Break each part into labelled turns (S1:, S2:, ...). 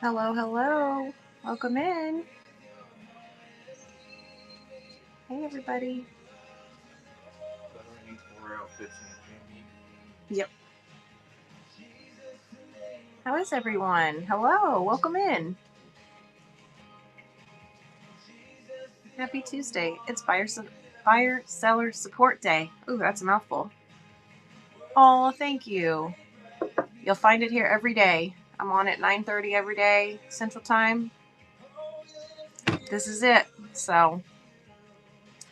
S1: Hello, hello. Welcome in. Hey, everybody. Yep. How is everyone? Hello. Welcome in. Happy Tuesday. It's Buyer Seller Support Day. Ooh, that's a mouthful. Oh, thank you. You'll find it here every day. I'm on at 9:30 every day, Central Time. This is it. So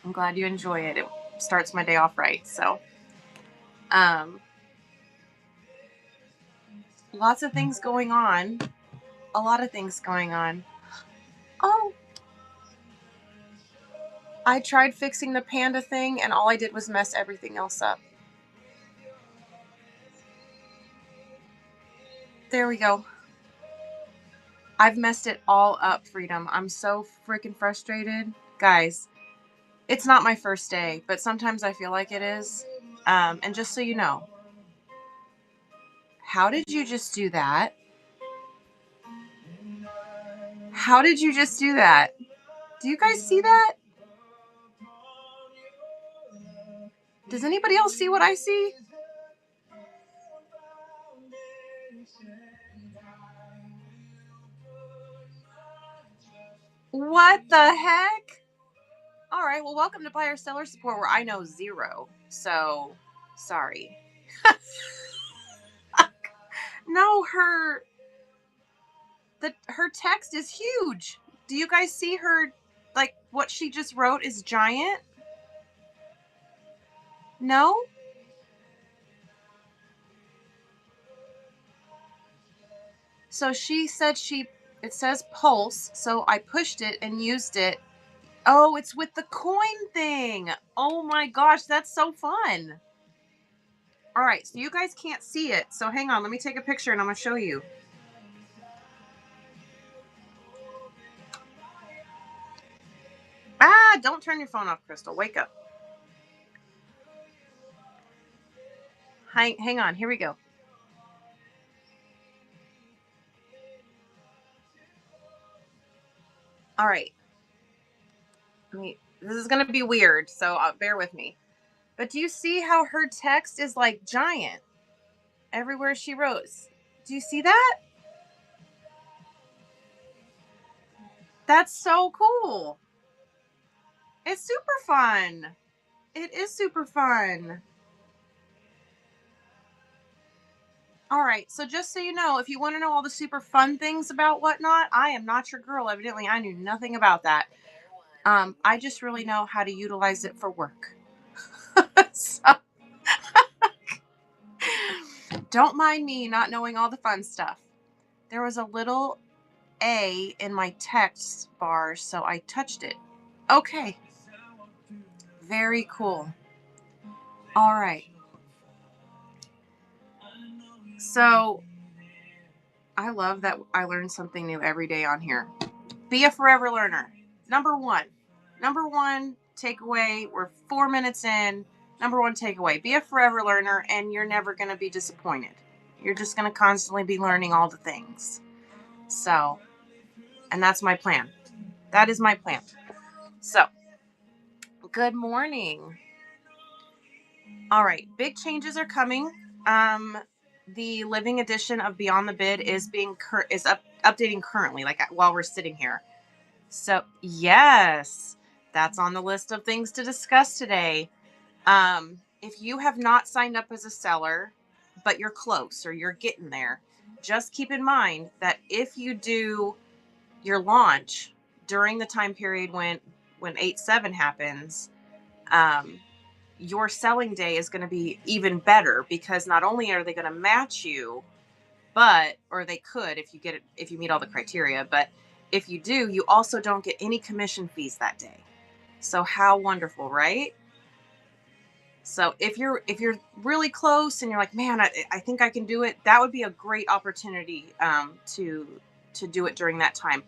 S1: I'm glad you enjoy it. It starts my day off right. So, um, lots of things going on. A lot of things going on. Oh, I tried fixing the panda thing and all I did was mess everything else up. There we go. I've messed it all up, Freedom. I'm so freaking frustrated. Guys, it's not my first day, but sometimes I feel like it is. And just so you know, how did you just do that? How did you just do that? Do you guys see that? Does anybody else see what I see? What the heck? All right, well, welcome to Buyer Seller Support, where I know zero. So, sorry. No, her text is huge. Do you guys see her? Like, what she just wrote is giant? No? So she said it says pulse, so I pushed it and used it. Oh, it's with the coin thing. Oh my gosh, that's so fun. All right, so you guys can't see it. So hang on, let me take a picture and I'm going to show you. Ah, don't turn your phone off, Crystal. Wake up. Hang on, here we go. All right. This is going to be weird, so bear with me. But do you see how her text is like giant everywhere she wrote? Do you see that? That's so cool. It's super fun. It is super fun. All right, so just so you know, if you want to know all the super fun things about Whatnot, I am not your girl. Evidently, I knew nothing about that. I just really know how to utilize it for work. So, don't mind me not knowing all the fun stuff. There was a little A in my text bar, so I touched it. Okay. Very cool. All right. So, I love that I learn something new every day on here. Be a forever learner. Number one takeaway. We're 4 minutes in. Number one takeaway: be a forever learner, and you're never going to be disappointed. You're just going to constantly be learning all the things. So, and that's my plan. That is my plan. So, good morning. All right, big changes are coming. The living edition of Beyond the Bid is updating currently, like while we're sitting here. So, yes, that's on the list of things to discuss today. If you have not signed up as a seller, but you're close or you're getting there, just keep in mind that if you do your launch during the time period when 8/7 happens, your selling day is going to be even better, because not only are they going to match you, or they could if you meet all the criteria, but if you do, you also don't get any commission fees that day. So how wonderful, right? So if you're really close and you're like, man, I think I can do it, that would be a great opportunity to do it during that time.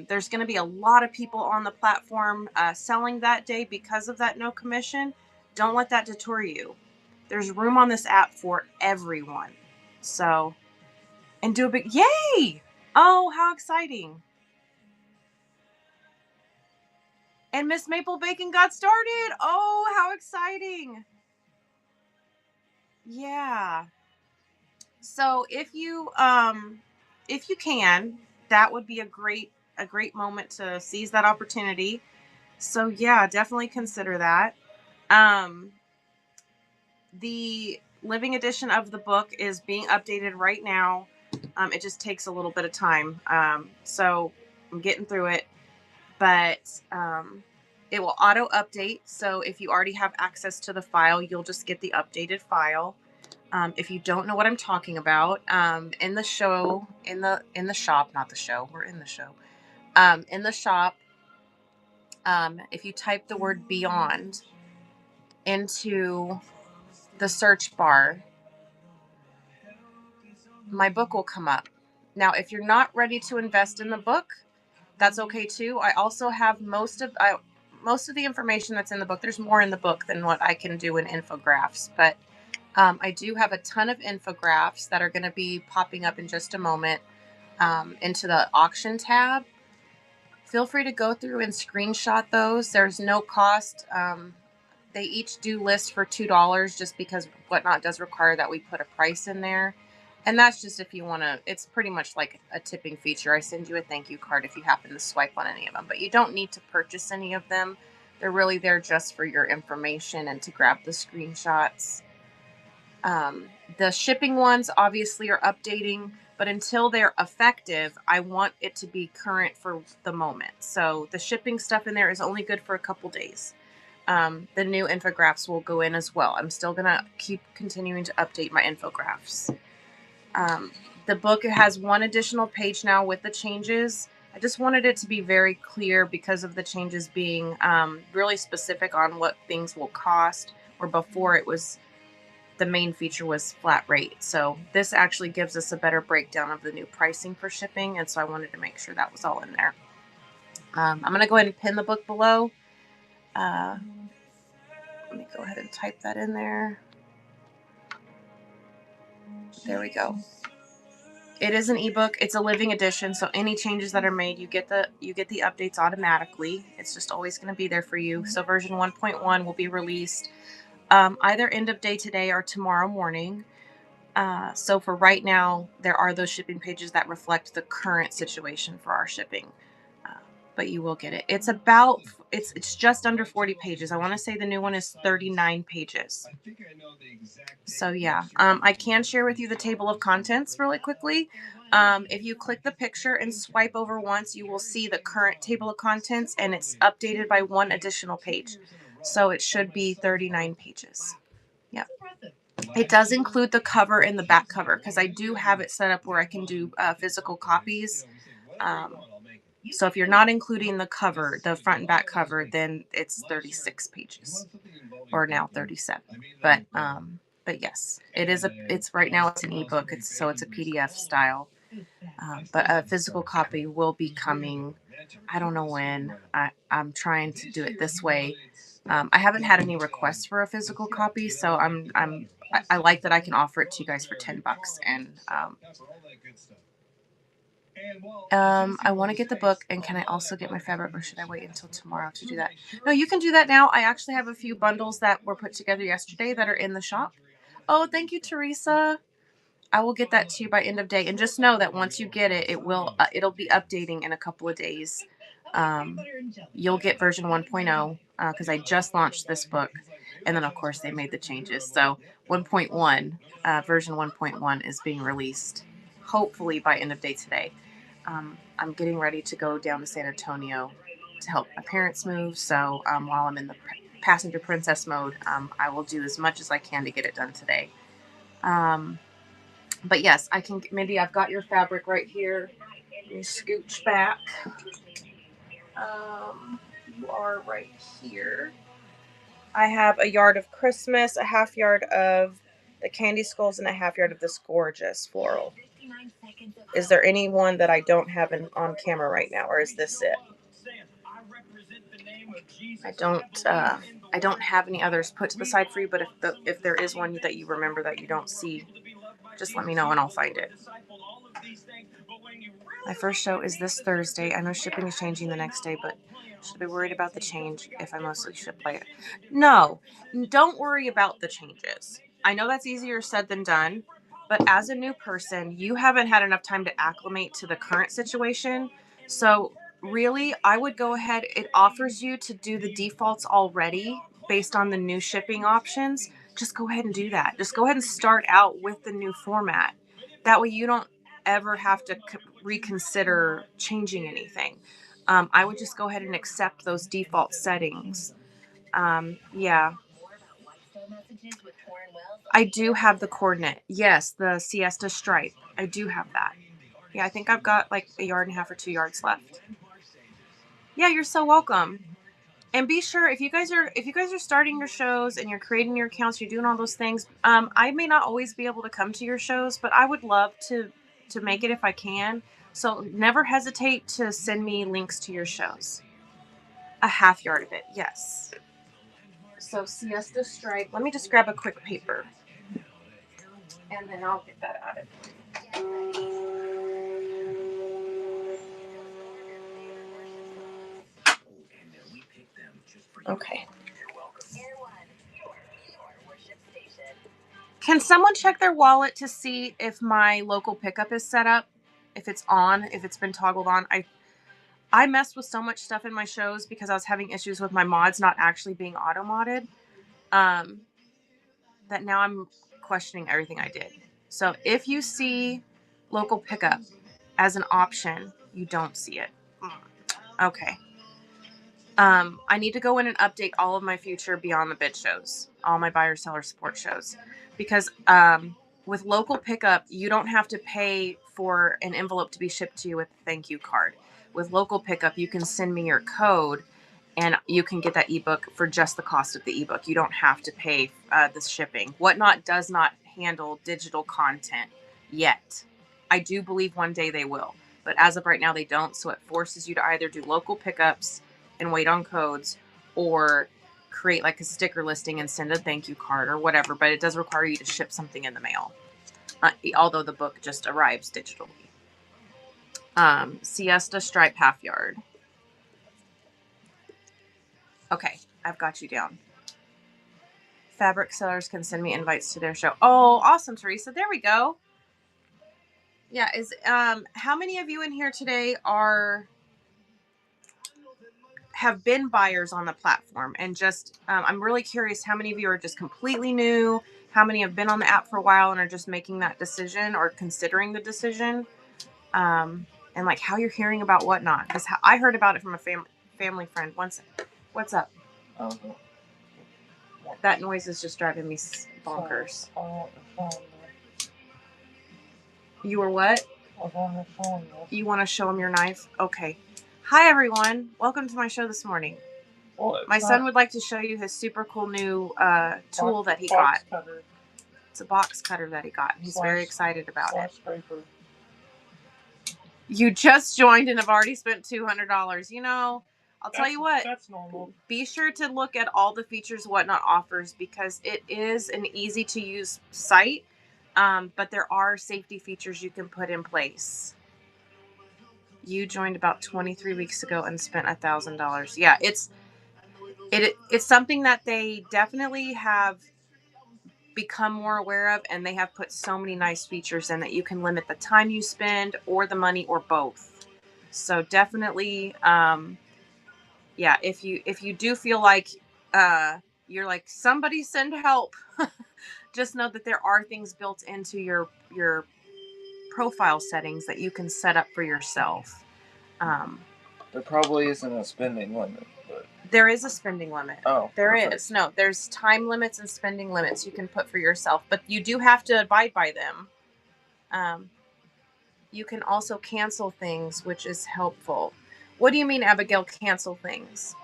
S1: There's going to be a lot of people on the platform selling that day because of that no commission. Don't let that deter you. There's room on this app for everyone. So, and do a big yay! Oh, how exciting. And Miss Maple Bacon got started. Oh, how exciting. Yeah. So if you can, that would be a great moment to seize that opportunity. So yeah, definitely consider that. Um the living edition of the book is being updated right now. It just takes a little bit of time. So I'm getting through it, but it will auto update. So if you already have access to the file, you'll just get the updated file. If you don't know what I'm talking about, in the show, in the shop, not the show, we're in the show. In the shop, if you type the word beyond into the search bar, my book will come up. Now, if you're not ready to invest in the book, that's okay too. I also have most of the information that's in the book. There's more in the book than what I can do in infographics, but I do have a ton of infographics that are going to be popping up in just a moment into the auction tab. Feel free to go through and screenshot those. There's no cost. They each do list for $2 just because Whatnot does require that we put a price in there. And that's just if you want to, it's pretty much like a tipping feature. I send you a thank you card if you happen to swipe on any of them, but you don't need to purchase any of them. They're really there just for your information and to grab the screenshots. The shipping ones obviously are updating, but until they're effective, I want it to be current for the moment. So the shipping stuff in there is only good for a couple days. The new infographics will go in as well. I'm still going to keep continuing to update my infographics. The book has one additional page now with the changes. I just wanted it to be very clear because of the changes being really specific on what things will cost, where before it was the main feature was flat rate. So this actually gives us a better breakdown of the new pricing for shipping. And so I wanted to make sure that was all in there. I'm going to go ahead and pin the book below. Let me go ahead and type that in there. There we go. It is an ebook. It's a living edition, so any changes that are made, you get the updates automatically. It's just always going to be there for you. So version 1.1 will be released either end of day today or tomorrow morning. So for right now, there are those shipping pages that reflect the current situation for our shipping. But you will get it. It's just under 40 pages. I want to say the new one is 39 pages. So yeah, I can share with you the table of contents really quickly. If you click the picture and swipe over once, you will see the current table of contents, and it's updated by one additional page. So it should be 39 pages. Yep. It does include the cover and the back cover because I do have it set up where I can do physical copies. So if you're not including the cover, the front and back cover, then it's 36 pages, or now 37. But yes, it's right now it's an ebook. It's a PDF style. But a physical copy will be coming. I don't know when. I'm trying to do it this way. I haven't had any requests for a physical copy, so I like that I can offer it to you guys for $10, and I want to get the book, and can I also get my fabric, or should I wait until tomorrow to do that? No, you can do that now. I actually have a few bundles that were put together yesterday that are in the shop. Oh, thank you, Teresa. I will get that to you by end of day, and just know that once you get it, it'll be updating in a couple of days. You'll get version 1.0 because I just launched this book, and then of course they made the changes. So 1.1 version 1.1 is being released hopefully by end of day today. I'm getting ready to go down to San Antonio to help my parents move. So while I'm in the passenger princess mode, I will do as much as I can to get it done today. But yes, I can. Maybe I've got your fabric right here. Let me scooch back. You are right here. I have a yard of Christmas, a half yard of the candy skulls, and a half yard of this gorgeous floral. Is there any one that I don't have on camera right now, or is this it? I don't have any others put to the side for you, but if there is one that you remember that you don't see, just let me know and I'll find it. My first show is this Thursday. I know shipping is changing the next day, but should I be worried about the change if I mostly ship later? No, don't worry about the changes. I know that's easier said than done, but as a new person, you haven't had enough time to acclimate to the current situation. So really, I would go ahead. It offers you to do the defaults already based on the new shipping options. Just go ahead and do that. Just go ahead and start out with the new format. That way you don't ever have to reconsider changing anything. I would just go ahead and accept those default settings. Yeah. I do have the coordinate. Yes, the Siesta stripe. I do have that. Yeah, I think I've got like 1.5 or 2 yards left. Yeah, you're so welcome. And be sure if you guys are starting your shows and you're creating your accounts, you're doing all those things. I may not always be able to come to your shows, but I would love to make it if I can. So never hesitate to send me links to your shows. 1/2 yard of it, yes. So Siesta stripe. Let me just grab a quick paper, and then I'll get that out of here. Okay. Can someone check their wallet to see if my local pickup is set up? If it's on, if it's been toggled on? I messed with so much stuff in my shows because I was having issues with my mods not actually being auto-modded. That now I'm questioning everything I did. So if you see local pickup as an option, you don't see it. Okay. I need to go in and update all of my future Beyond the Bid shows, all my buyer seller support shows, because with local pickup, you don't have to pay for an envelope to be shipped to you with a thank you card. With local pickup, you can send me your code and you can get that ebook for just the cost of the ebook. You don't have to pay the shipping. Whatnot does not handle digital content yet. I do believe one day they will, but as of right now, they don't. So it forces you to either do local pickups and wait on codes, or create like a sticker listing and send a thank you card or whatever. But it does require you to ship something in the mail, although the book just arrives digitally. Siesta stripe 1/2 yard. Okay, I've got you down. Fabric sellers can send me invites to their show. Oh, awesome, Teresa. There we go. Yeah, how many of you in here today have been buyers on the platform? And just I'm really curious how many of you are just completely new, how many have been on the app for a while and are just making that decision or considering the decision, and like how you're hearing about Whatnot, because I heard about it from a family friend once. What's up? That noise is just driving me bonkers. You were what? You want to show him your knife? Okay. Hi, everyone. Welcome to my show this morning. My son would like to show you his super cool new tool that he got. It's a box cutter that he got. He's very excited about it. You just joined and have already spent $200. You know, I'll tell you what.
S2: That's normal.
S1: Be sure to look at all the features Whatnot offers because it is an easy to use site, but there are safety features you can put in place. You joined about 23 weeks ago and spent $1,000. Yeah, it's something that they definitely have become more aware of, and they have put so many nice features in that you can limit the time you spend or the money or both. So definitely, yeah, if you do feel like you're like somebody send help, just know that there are things built into your profile settings that you can set up for yourself.
S2: There probably isn't a spending limit, but
S1: there is a spending limit.
S2: Oh,
S1: there
S2: perfect.
S1: is. No, there's time limits and spending limits you can put for yourself, but you do have to abide by them. You can also cancel things, which is helpful. What do you mean, Abigail, cancel things?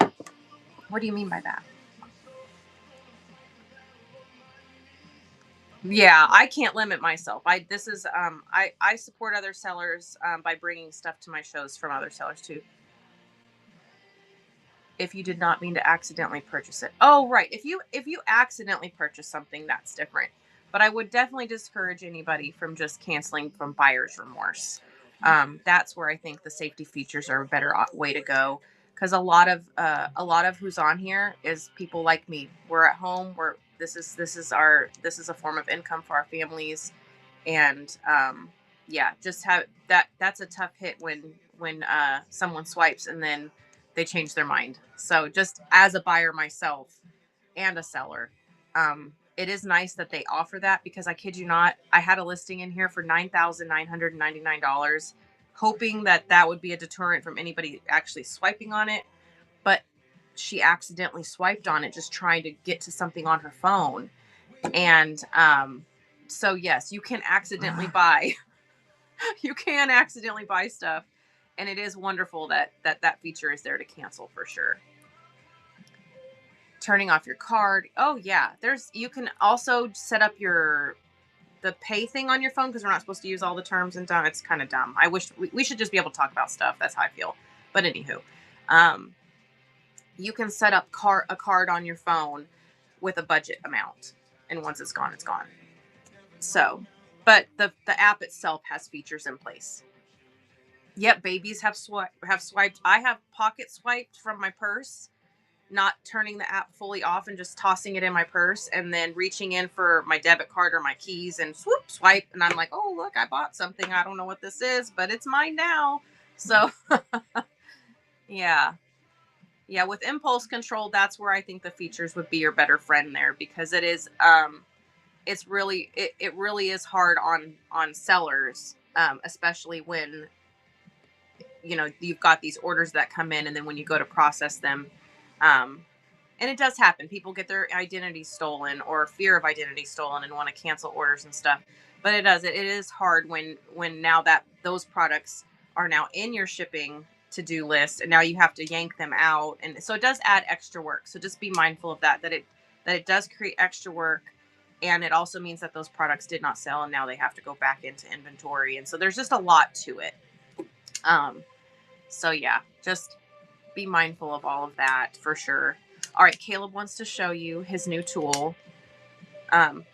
S1: What do you mean by that? Yeah, I can't limit myself. I support other sellers by bringing stuff to my shows from other sellers too. If you did not mean to accidentally purchase it. Oh, right. If you accidentally purchase something, that's different. But I would definitely discourage anybody from just canceling from buyer's remorse. That's where I think the safety features are a better way to go. Because a lot of who's on here is people like me. We're at home. This is a form of income for our families, and yeah, just have that. That's a tough hit when someone swipes and then they change their mind. So just as a buyer myself and a seller, it is nice that they offer that, because I kid you not, I had a listing in here for $9,999, hoping that that would be a deterrent from anybody actually swiping on it. But she accidentally swiped on it just trying to get to something on her phone. And so yes, you can accidentally buy you can accidentally buy stuff, and it is wonderful that feature is there to cancel for sure. Turning off your card. Oh yeah, you can also set up the pay thing on your phone, because we're not supposed to use all the terms and dumb. It's kind of dumb. I wish we should just be able to talk about stuff. That's how I feel. But anywho, you can set up a card on your phone with a budget amount, and once it's gone, it's gone. So, but the app itself has features in place. Yep, babies have swiped. I have pocket swiped from my purse, not turning the app fully off and just tossing it in my purse, and then reaching in for my debit card or my keys and swoop, swipe. And I'm like, oh, look, I bought something. I don't know what this is, but it's mine now. So yeah. Yeah. With impulse control, that's where I think the features would be your better friend there, because it is, it really is hard on sellers, especially when, you've got these orders that come in, and then when you go to process them, and it does happen. People get their identity stolen or fear of identity stolen and want to cancel orders and stuff. But it is hard when now that those products are now in your shipping to-do list, and now you have to yank them out. And so it does add extra work. So just be mindful of that it does create extra work. And it also means that those products did not sell, and now they have to go back into inventory. And so there's just a lot to it. So yeah, just be mindful of all of that for sure. All right, Caleb wants to show you his new tool.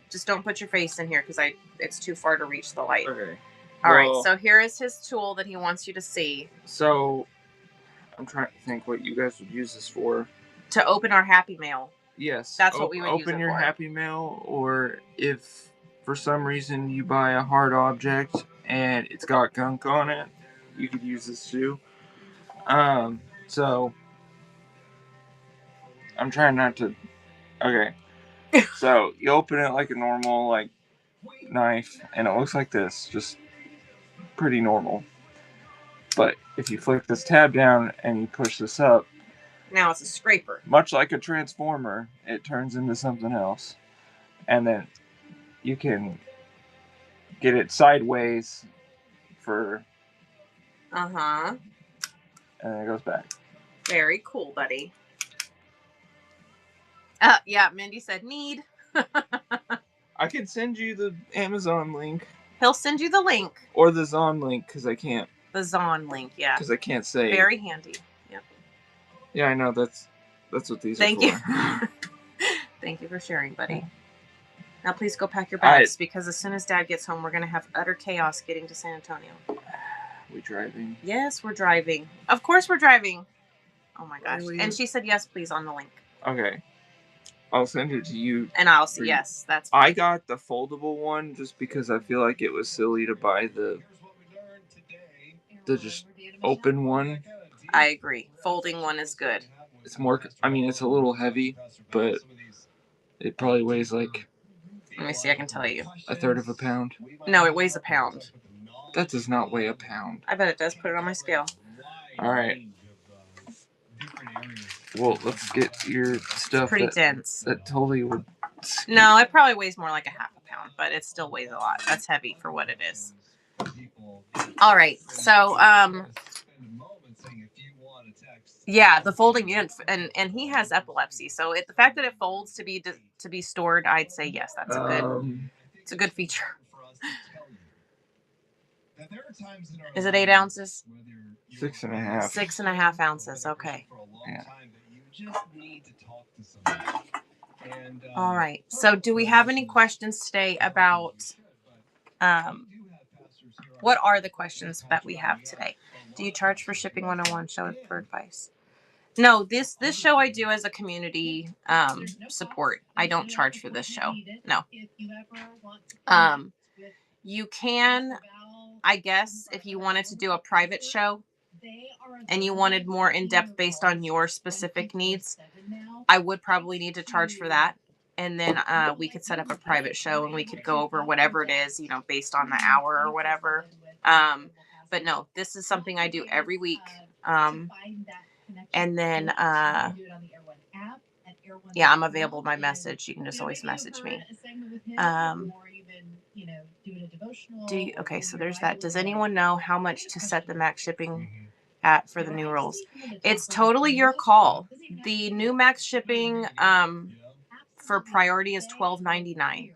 S1: Just don't put your face in here, because it's too far to reach the light.
S2: Okay.
S1: All right, so here is his tool that he wants you to see.
S2: So, I'm trying to think what you guys would use this for.
S1: To open our Happy Mail.
S2: Yes.
S1: That's what we would use it for.
S2: Open your Happy Mail, or if for some reason you buy a hard object and it's got gunk on it, you could use this too. So I'm trying not to. Okay. So you open it like a normal knife, and it looks like this, just pretty normal. But if you flick this tab down and you push this up,
S1: now it's a scraper.
S2: Much like a transformer, it turns into something else, and then you can get it sideways for. And then it goes back.
S1: Very cool, buddy. Yeah, Mindy said need.
S2: I can send you the Amazon link.
S1: He'll send you the link.
S2: Or the Zon link, because I can't.
S1: The Zon link, yeah.
S2: Because I can't say.
S1: Very handy. Yep.
S2: Yeah, I know. That's what these
S1: Thank
S2: are for.
S1: You. Thank you for sharing, buddy. Now please go pack your bags, because as soon as Dad gets home, we're going to have utter chaos getting to San Antonio.
S2: We driving?
S1: Yes, we're driving. Of course we're driving. Oh my gosh. Really? And she said yes, please, on the link.
S2: Okay. I'll send it to you.
S1: And I'll see. Yes, that's
S2: fine. I got the foldable one just because I feel like it was silly to buy the just open one.
S1: I agree. Folding one is good.
S2: It's more, it's a little heavy, but it probably weighs like.
S1: Let me see, I can tell you.
S2: 1/3 of a pound.
S1: No, it weighs a pound.
S2: That does not weigh a pound.
S1: I bet it does. Put it on my scale.
S2: All right. Well, let's get your stuff.
S1: It's pretty dense.
S2: That totally would.
S1: No, it probably weighs more like a 1/2 pound, but it still weighs a lot. That's heavy for what it is. All right, so yeah, the folding unit, and he has epilepsy, so the fact that it folds to be stored, I'd say yes, that's it's a good feature. Is it 8 ounces?
S2: 6.5.
S1: 6.5 ounces. Okay.
S2: Yeah.
S1: All right. So, do we have any questions today about What are the questions that we have today? Do you charge for shipping 101 show for advice? No, this show I do as a community support. I don't charge for this show. No. You can, I guess, if you wanted to do a private show and you wanted more in-depth based on your specific needs, I would probably need to charge for that. And then we could set up a private show and we could go over whatever it is, based on the hour or whatever. But no, this is something I do every week. And then, yeah, I'm available by message. You can just always message me. Okay, so there's that. Does anyone know how much to set the max shipping at for the new rules? It's totally your call. The new max shipping for priority is $12.99.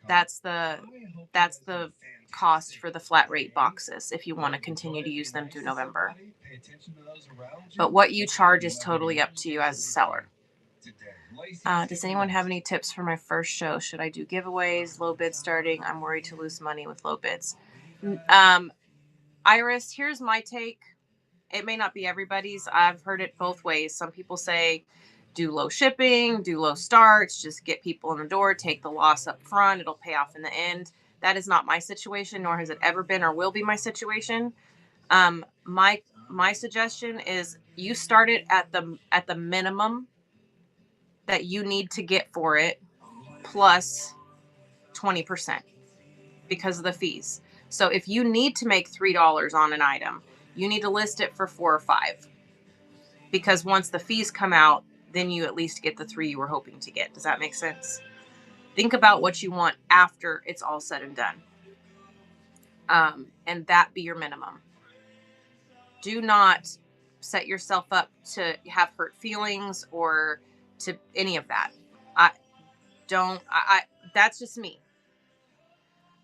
S1: That's the cost for the flat rate boxes if you want to continue to use them through November. But what you charge is totally up to you as a seller. Does anyone have any tips for my first show? Should I do giveaways, low bid starting? I'm worried to lose money with low bids. Iris, here's my take. It may not be everybody's. I've heard it both ways. Some people say do low shipping, do low starts, just get people in the door, take the loss up front. It'll pay off in the end. That is not my situation, nor has it ever been or will be my situation. My suggestion is you start it at the minimum that you need to get for it plus 20% because of the fees. So if you need to make $3 on an item, you need to list it for $4 or $5, because once the fees come out, then you at least get the 3 you were hoping to get. Does that make sense? Think about what you want after it's all said and done. And that be your minimum. Do not set yourself up to have hurt feelings or to any of that. That's just me.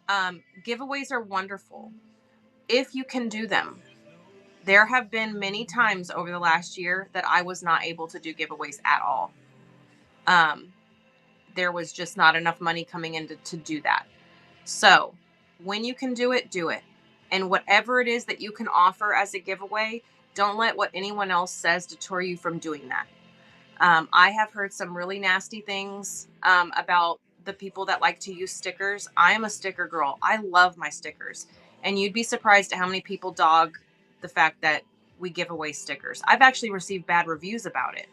S1: Giveaways are wonderful if you can do them. There have been many times over the last year that I was not able to do giveaways at all. There was just not enough money coming in to do that. So when you can do it, do it. And whatever it is that you can offer as a giveaway, don't let what anyone else says deter you from doing that. I have heard some really nasty things about the people that like to use stickers. I am a sticker girl. I love my stickers. And you'd be surprised at how many people dog the fact that we give away stickers. I've actually received bad reviews about it.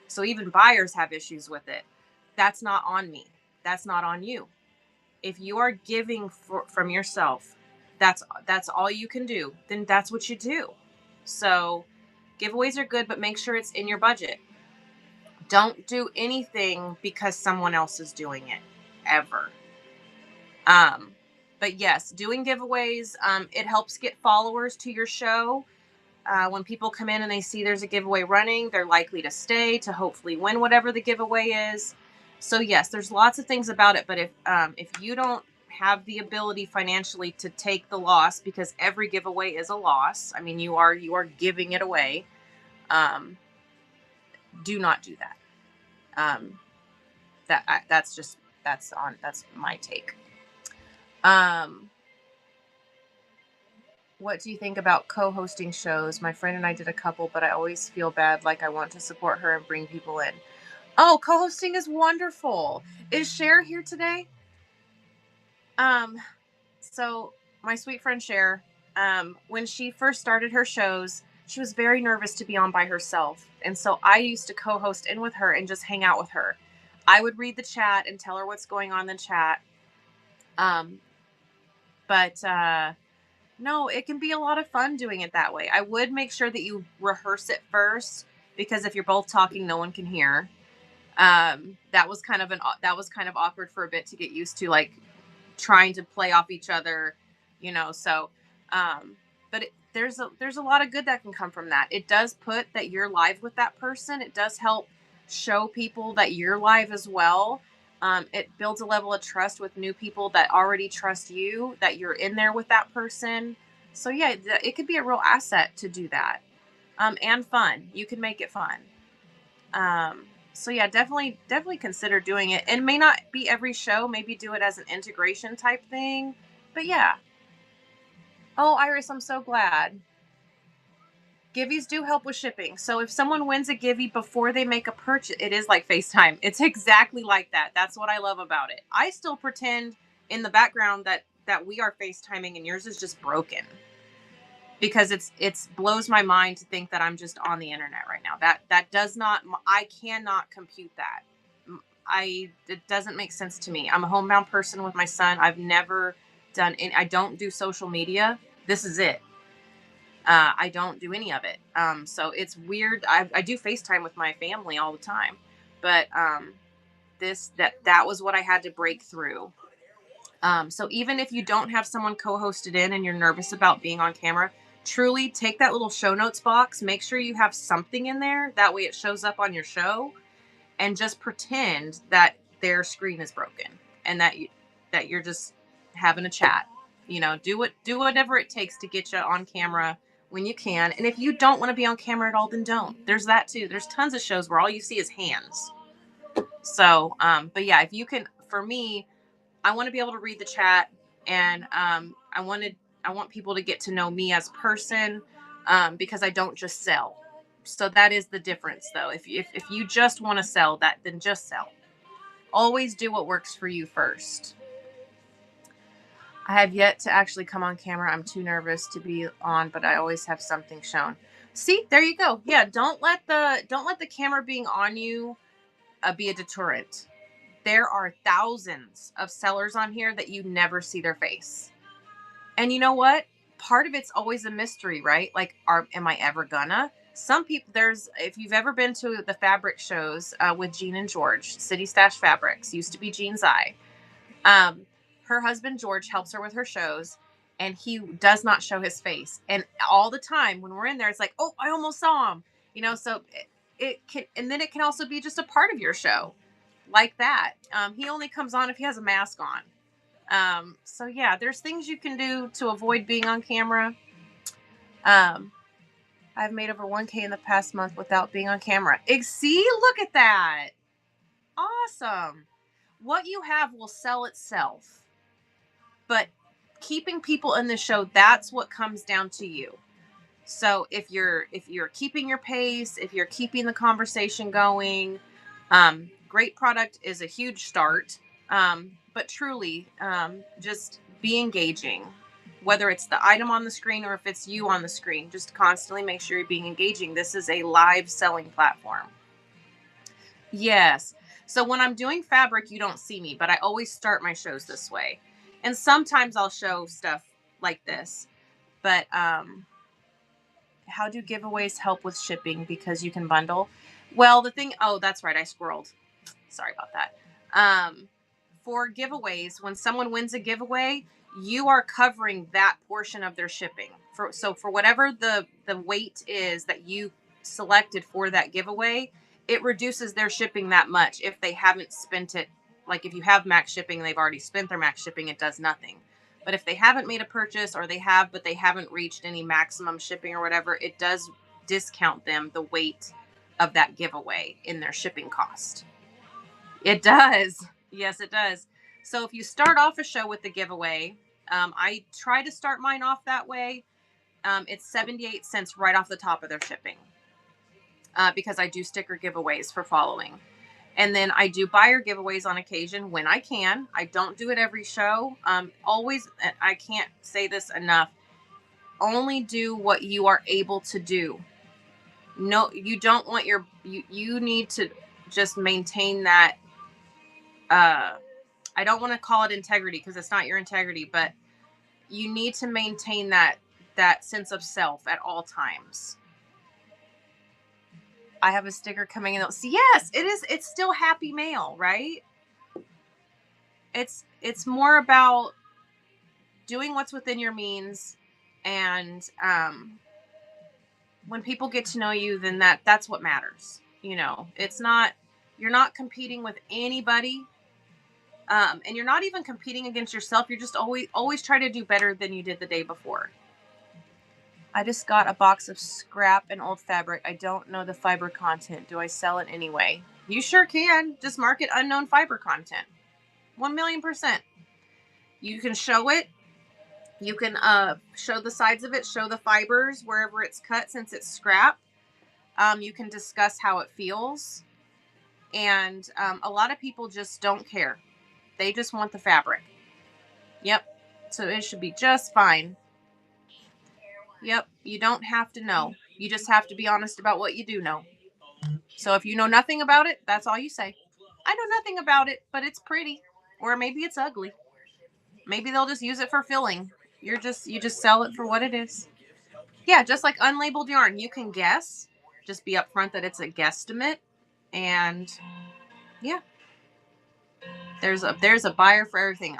S1: So even buyers have issues with it. That's not on me. That's not on you. If you are giving from yourself, that's all you can do, then that's what you do. So giveaways are good, but make sure it's in your budget. Don't do anything because someone else is doing it, ever. But yes, doing giveaways, it helps get followers to your show. When people come in and they see there's a giveaway running, they're likely to stay to hopefully win whatever the giveaway is. So yes, there's lots of things about it. But if you don't have the ability financially to take the loss, because every giveaway is a loss. I mean, you are giving it away. Do not do that. That's my take. What do you think about co-hosting shows? My friend and I did a couple, but I always feel bad, like I want to support her and bring people in. Oh, co-hosting is wonderful. Is Cher here today? So my sweet friend Cher, when she first started her shows, she was very nervous to be on by herself. And so I used to co-host in with her and just hang out with her. I would read the chat and tell her what's going on in the chat. No, it can be a lot of fun doing it that way. I would make sure that you rehearse it first, because if you're both talking, no one can hear. That was kind of awkward for a bit to get used to, like trying to play off each other, so, but there's a lot of good that can come from that. It does put that you're live with that person. It does help show people that you're live as well. It builds a level of trust with new people that already trust you, that you're in there with that person. So yeah, it could be a real asset to do that. And fun. You can make it fun. So yeah, definitely consider doing it. And may not be every show, maybe do it as an integration type thing. But yeah. Oh, Iris, I'm so glad. Givvies do help with shipping. So if someone wins a Givvy before they make a purchase, it is like FaceTime. It's exactly like that. That's what I love about it. I still pretend in the background that we are FaceTiming and yours is just broken. Because it's blows my mind to think that I'm just on the internet right now. That does not, I cannot compute that. It doesn't make sense to me. I'm a homebound person with my son. I've never done I don't do social media. This is it. I don't do any of it. So it's weird. I do FaceTime with my family all the time, but that was what I had to break through. So even if you don't have someone co-hosted in and you're nervous about being on camera, truly take that little show notes box, make sure you have something in there. That way it shows up on your show, and just pretend that their screen is broken and that you're just having a chat. Do whatever it takes to get you on camera when you can. And if you don't want to be on camera at all, then don't. There's that too. There's tons of shows where all you see is hands. So, but yeah, if you can, for me, I want to be able to read the chat, and I want people to get to know me as a person, because I don't just sell. So that is the difference, though. If you just want to sell that, then just sell. Always do what works for you first. I have yet to actually come on camera. I'm too nervous to be on, but I always have something shown. See, there you go. Yeah, don't let the camera being on you be a deterrent. There are thousands of sellers on here that you never see their face. And you know what? Part of it's always a mystery, right? Like, am I ever gonna? Some people, if you've ever been to the fabric shows with Jean and George, City Stash Fabrics, used to be Jean's Eye. Her husband, George, helps her with her shows, and he does not show his face. And all the time when we're in there, it's like, oh, I almost saw him. So it can, and then it can also be just a part of your show like that. He only comes on if he has a mask on. So yeah, there's things you can do to avoid being on camera. I've made over 1K in the past month without being on camera. See, look at that. Awesome. What you have will sell itself. But keeping people in the show, that's what comes down to you. So if you're keeping your pace, if you're keeping the conversation going, great product is a huge start. But truly, just be engaging, whether it's the item on the screen or if it's you on the screen. Just constantly make sure you're being engaging. This is a live selling platform. Yes. So when I'm doing fabric, you don't see me, but I always start my shows this way. And sometimes I'll show stuff like this. But how do giveaways help with shipping? Because you can bundle. Well, that's right, I squirreled. Sorry about that. For giveaways, when someone wins a giveaway, you are covering that portion of their shipping. For whatever the weight is that you selected for that giveaway, it reduces their shipping that much if they haven't spent it. Like if you have max shipping and they've already spent their max shipping, it does nothing. But if they haven't made a purchase, or they have, but they haven't reached any maximum shipping or whatever, it does discount them the weight of that giveaway in their shipping cost. It does. Yes, it does. So if you start off a show with the giveaway, I try to start mine off that way. It's 78 cents right off the top of their shipping, because I do sticker giveaways for following. And then I do buyer giveaways on occasion when I can. I don't do it every show. Always, I can't say this enough. Only do what you are able to do. No, you don't want you need to just maintain that. I don't want to call it integrity because it's not your integrity, but you need to maintain that sense of self at all times. I have a sticker coming in. So yes, it is. It's still happy mail, right? It's more about doing what's within your means, and when people get to know you, then that's what matters. It's not, you're not competing with anybody, and you're not even competing against yourself. You're just always try to do better than you did the day before. I just got a box of scrap and old fabric. I don't know the fiber content. Do I sell it anyway? You sure can. Just mark it unknown fiber content. 1,000,000%. You can show it. You can show the sides of it, show the fibers wherever it's cut since it's scrap. You can discuss how it feels. And a lot of people just don't care. They just want the fabric. Yep. So it should be just fine. Yep. You don't have to know. You just have to be honest about what you do know. So if you know nothing about it, that's all you say. I know nothing about it, but it's pretty. Or maybe it's ugly. Maybe they'll just use it for filling. You just sell it for what it is. Yeah, just like unlabeled yarn. You can guess. Just be upfront that it's a guesstimate. And yeah. There's a buyer for everything.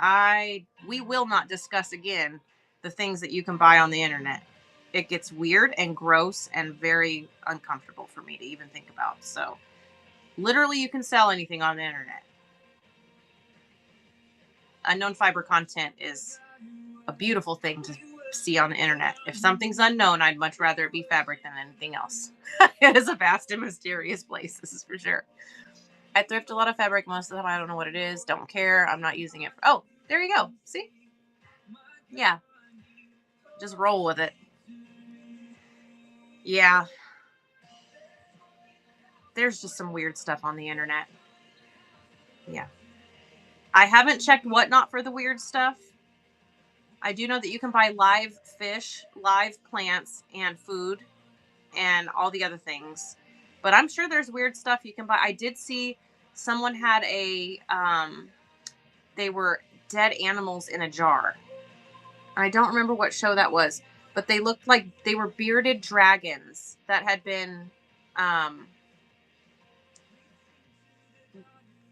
S1: We will not discuss again the things that you can buy on the internet. It gets weird and gross and very uncomfortable for me to even think about. So literally you can sell anything on the internet. Unknown fiber content is a beautiful thing to see on the internet. If something's unknown, I'd much rather it be fabric than anything else. It is a vast and mysterious place, this is for sure. I thrift a lot of fabric most of the time. I don't know what it is. Don't care. I'm not using it. Oh, there you go. See? Yeah. Just roll with it. Yeah. There's just some weird stuff on the internet. Yeah. I haven't checked Whatnot for the weird stuff. I do know that you can buy live fish, live plants, and food, and all the other things. But I'm sure there's weird stuff you can buy. I did see someone had they were dead animals in a jar. I don't remember what show that was, but they looked like they were bearded dragons that had been,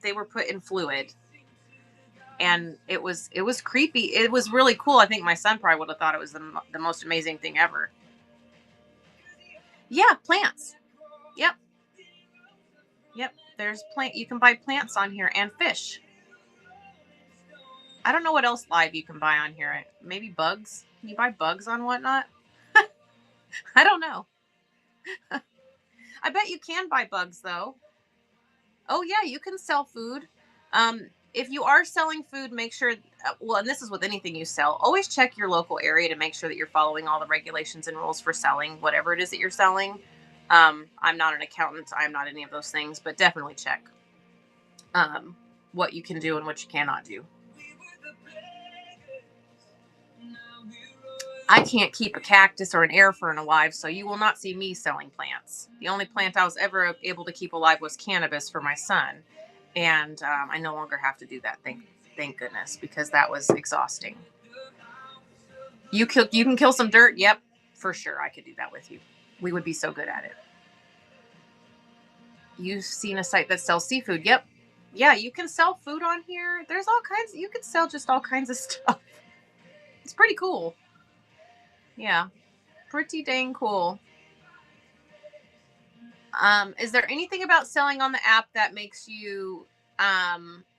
S1: they were put in fluid. And it was creepy. It was really cool. I think my son probably would have thought it was the most amazing thing ever. Yeah, plants. Yep. There's you can buy plants on here and fish. I don't know what else live you can buy on here. Maybe bugs. Can you buy bugs on Whatnot? I don't know. I bet you can buy bugs though. Oh yeah, you can sell food. If you are selling food, make sure, well, and this is with anything you sell, always check your local area to make sure that you're following all the regulations and rules for selling whatever it is that you're selling. I'm not an accountant. I'm not any of those things, but definitely check what you can do and what you cannot do. I can't keep a cactus or an air fern alive, so you will not see me selling plants. The only plant I was ever able to keep alive was cannabis for my son. And I no longer have to do that, thank goodness, because that was exhausting. You can kill some dirt? Yep, for sure. I could do that with you. We would be so good at it. You've seen a site that sells seafood? Yep. Yeah, you can sell food on here. There's all kinds. You can sell just all kinds of stuff. It's pretty cool. Yeah, pretty dang cool. Is there anything about selling on the app that makes you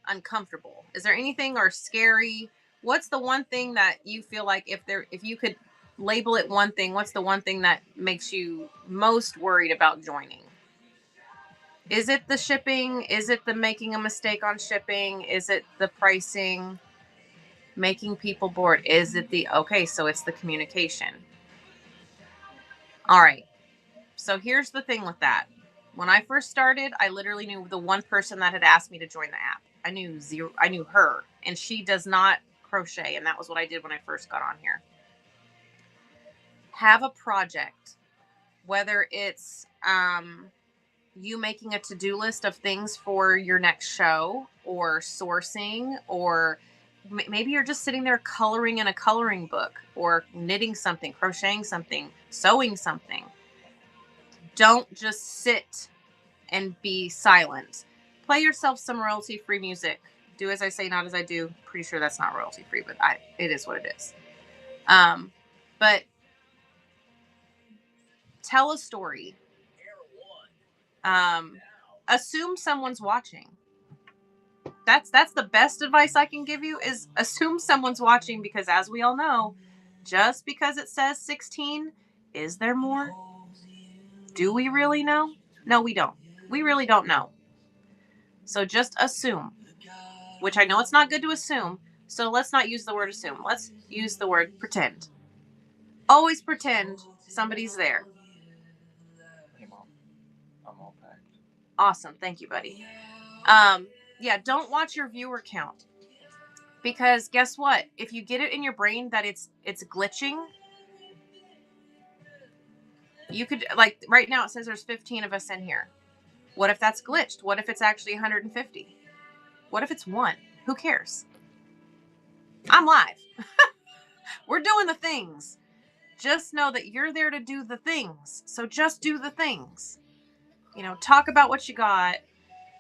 S1: uncomfortable? Is there anything or scary? What's the one thing that you feel like if you could label it one thing, what's the one thing that makes you most worried about joining? Is it the shipping? Is it the making a mistake on shipping? Is it the pricing? Making people bored? Is it so it's the communication. All right. So here's the thing with that. When I first started, I literally knew the one person that had asked me to join the app. I knew her, and she does not crochet, and that was what I did when I first got on here. Have a project, whether it's you making a to-do list of things for your next show, or sourcing, or maybe you're just sitting there coloring in a coloring book, or knitting something, crocheting something, sewing something. Don't just sit and be silent. Play yourself some royalty-free music. Do as I say, not as I do. Pretty sure that's not royalty-free, but it is what it is. But tell a story. Assume someone's watching. That's the best advice I can give you, is assume someone's watching, because as we all know, just because it says 16, is there more? Do we really know? No, we don't. We really don't know. So just assume, which I know it's not good to assume. So let's not use the word assume. Let's use the word pretend. Always pretend somebody's there.
S2: Hey, Mom. I'm all packed.
S1: Awesome. Thank you, buddy. Yeah, don't watch your viewer count. Because guess what? If you get it in your brain that it's glitching, you could, like, right now it says there's 15 of us in here. What if that's glitched? What if it's actually 150? What if it's 1? Who cares? I'm live. We're doing the things. Just know that you're there to do the things. So just do the things. You know, talk about what you got.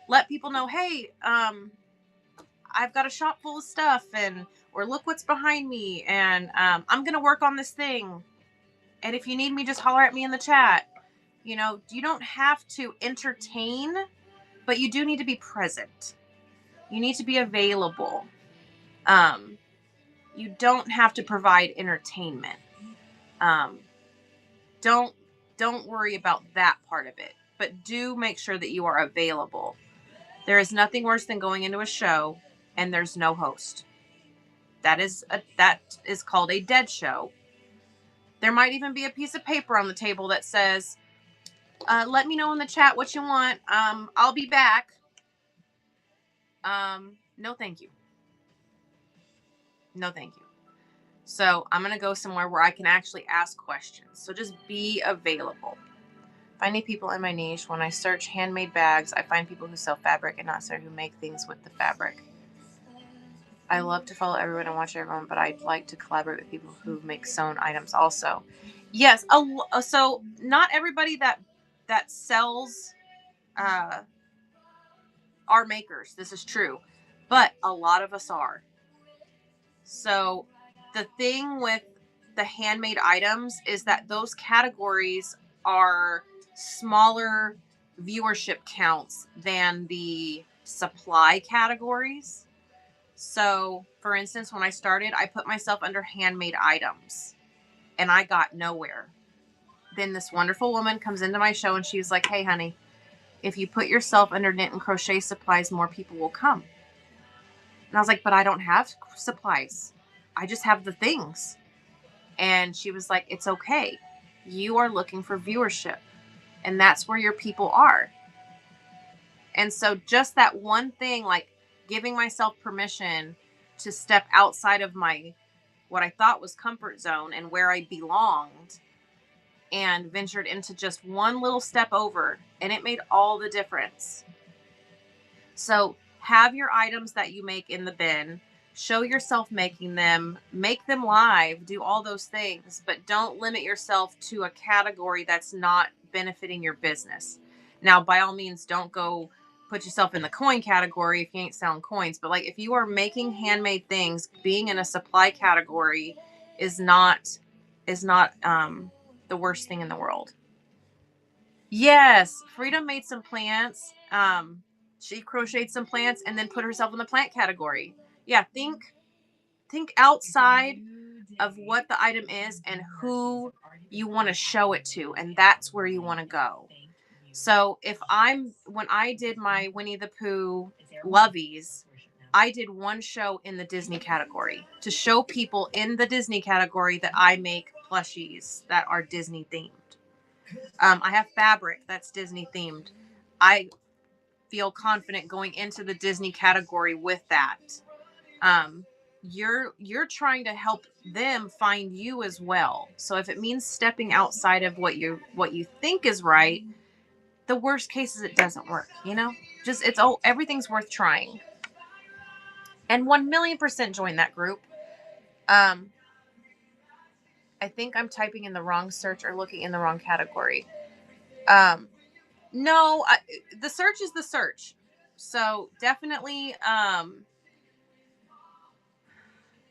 S1: Let people know, hey, I've got a shop full of stuff, and or look what's behind me, and I'm gonna work on this thing. And if you need me, just holler at me in the chat. You know, you don't have to entertain, but you do need to be present. You need to be available. You don't have to provide entertainment. Don't worry about that part of it, but do make sure that you are available. There is nothing worse than going into a show and there's no host. That is called a dead show. There might even be a piece of paper on the table that says, let me know in the chat what you want. I'll be back. No, thank you. No, thank you. So I'm going to go somewhere where I can actually ask questions. So just be available. Finding people in my niche. When I search handmade bags, I find people who sell fabric and not who make things with the fabric. I love to follow everyone and watch everyone, but I'd like to collaborate with people who make sewn items also. Yes, so not everybody that sells are makers. This is true, but a lot of us are. So the thing with the handmade items is that those categories are smaller viewership counts than the supply categories. So, for instance, when I started, I put myself under handmade items and I got nowhere. Then this wonderful woman comes into my show and she's like, hey, honey, if you put yourself under knit and crochet supplies, more people will come. And I was like, but I don't have supplies. I just have the things. And she was like, it's okay. You are looking for viewership. And that's where your people are. And so just that one thing, like giving myself permission to step outside of my, what I thought was comfort zone and where I belonged, and ventured into just one little step over, and it made all the difference. So have your items that you make in the bin, show yourself making them, make them live, do all those things, but don't limit yourself to a category that's not benefiting your business. Now, by all means, don't go put yourself in the coin category if you ain't selling coins. But like if you are making handmade things, being in a supply category is not the worst thing in the world. Yes, Freedom made some plants. She crocheted some plants and then put herself in the plant category. Yeah, think outside of what the item is and who you want to show it to, and that's where you want to go. So when I did my Winnie the Pooh Lovies, I did one show in the Disney category to show people in the Disney category that I make plushies that are Disney themed. I have fabric that's Disney themed. I feel confident going into the Disney category with that. You're trying to help them find you as well. So if it means stepping outside of what you think is right, the worst case is it doesn't work, you know? Just everything's worth trying. And 1,000,000% join that group. I think I'm typing in the wrong search or looking in the wrong category. No, the search is the search. So definitely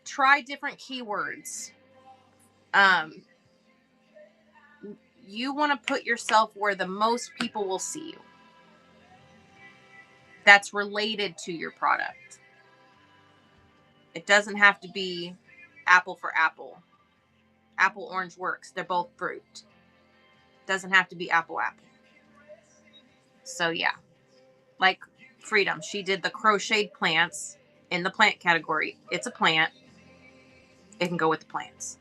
S1: try different keywords. You want to put yourself where the most people will see you. That's related to your product. It doesn't have to be apple for apple. Apple orange works. They're both fruit. Doesn't have to be apple. So yeah. Like Freedom. She did the crocheted plants in the plant category. It's a plant. It can go with the plants.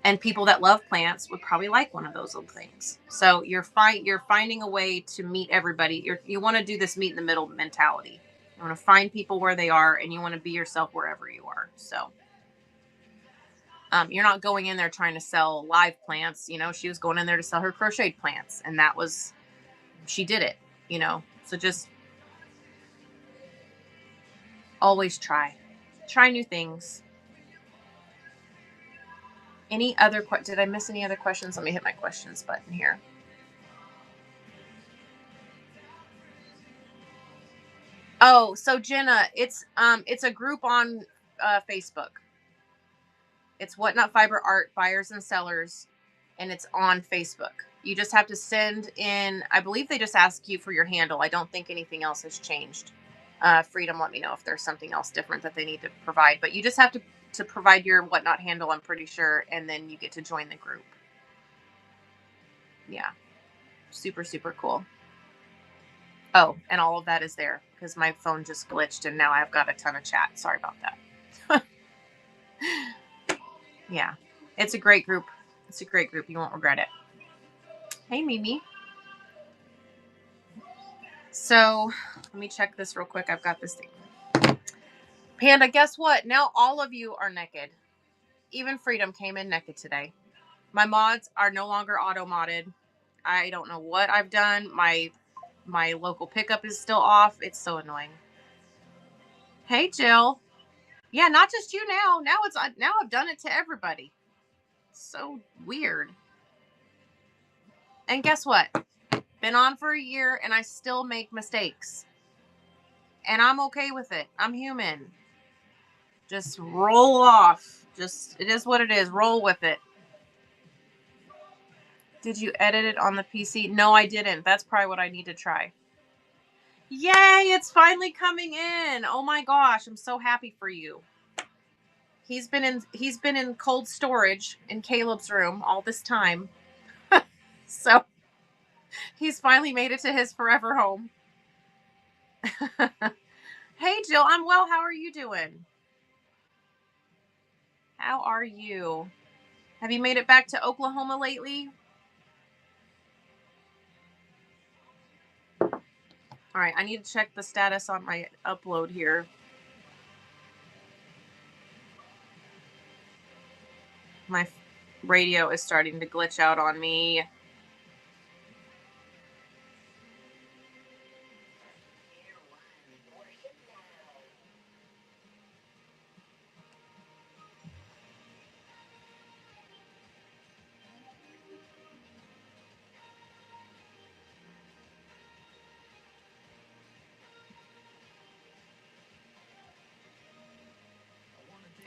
S1: And people that love plants would probably like one of those little things. So you're finding a way to meet everybody. You want to do this meet in the middle mentality. You want to find people where they are, and you want to be yourself wherever you are. So you're not going in there trying to sell live plants. You know, she was going in there to sell her crocheted plants, and she did it, you know. So just always try new things. Did I miss any other questions? Let me hit my questions button here. Oh, so Jenna, it's a group on Facebook. It's Whatnot Fiber Art Buyers and Sellers, and it's on Facebook. You just have to send in, I believe they just ask you for your handle. I don't think anything else has changed. Freedom, let me know if there's something else different that they need to provide. But you just have to provide your Whatnot handle, I'm pretty sure, and then you get to join the group. Yeah. Super, super cool. Oh, and all of that is there because my phone just glitched and now I've got a ton of chat. Sorry about that. Yeah. It's a great group. It's a great group. You won't regret it. Hey, Mimi. So let me check this real quick. I've got this thing. Panda, guess what? Now all of you are naked. Even Freedom came in naked today. My mods are no longer auto-modded. I don't know what I've done. My local pickup is still off. It's so annoying. Hey, Jill. Yeah, not just you now. Now I've done it to everybody. So weird. And guess what? Been on for a year and I still make mistakes. And I'm okay with it. I'm human. Just roll off. It is what it is. Roll with it. Did you edit it on the PC? No, I didn't. That's probably what I need to try. Yay, it's finally coming in. Oh my gosh, I'm so happy for you. He's been in cold storage in Caleb's room all this time. So he's finally made it to his forever home. Hey Jill, I'm well. How are you doing? How are you? Have you made it back to Oklahoma lately? All right, I need to check the status on my upload here. My radio is starting to glitch out on me.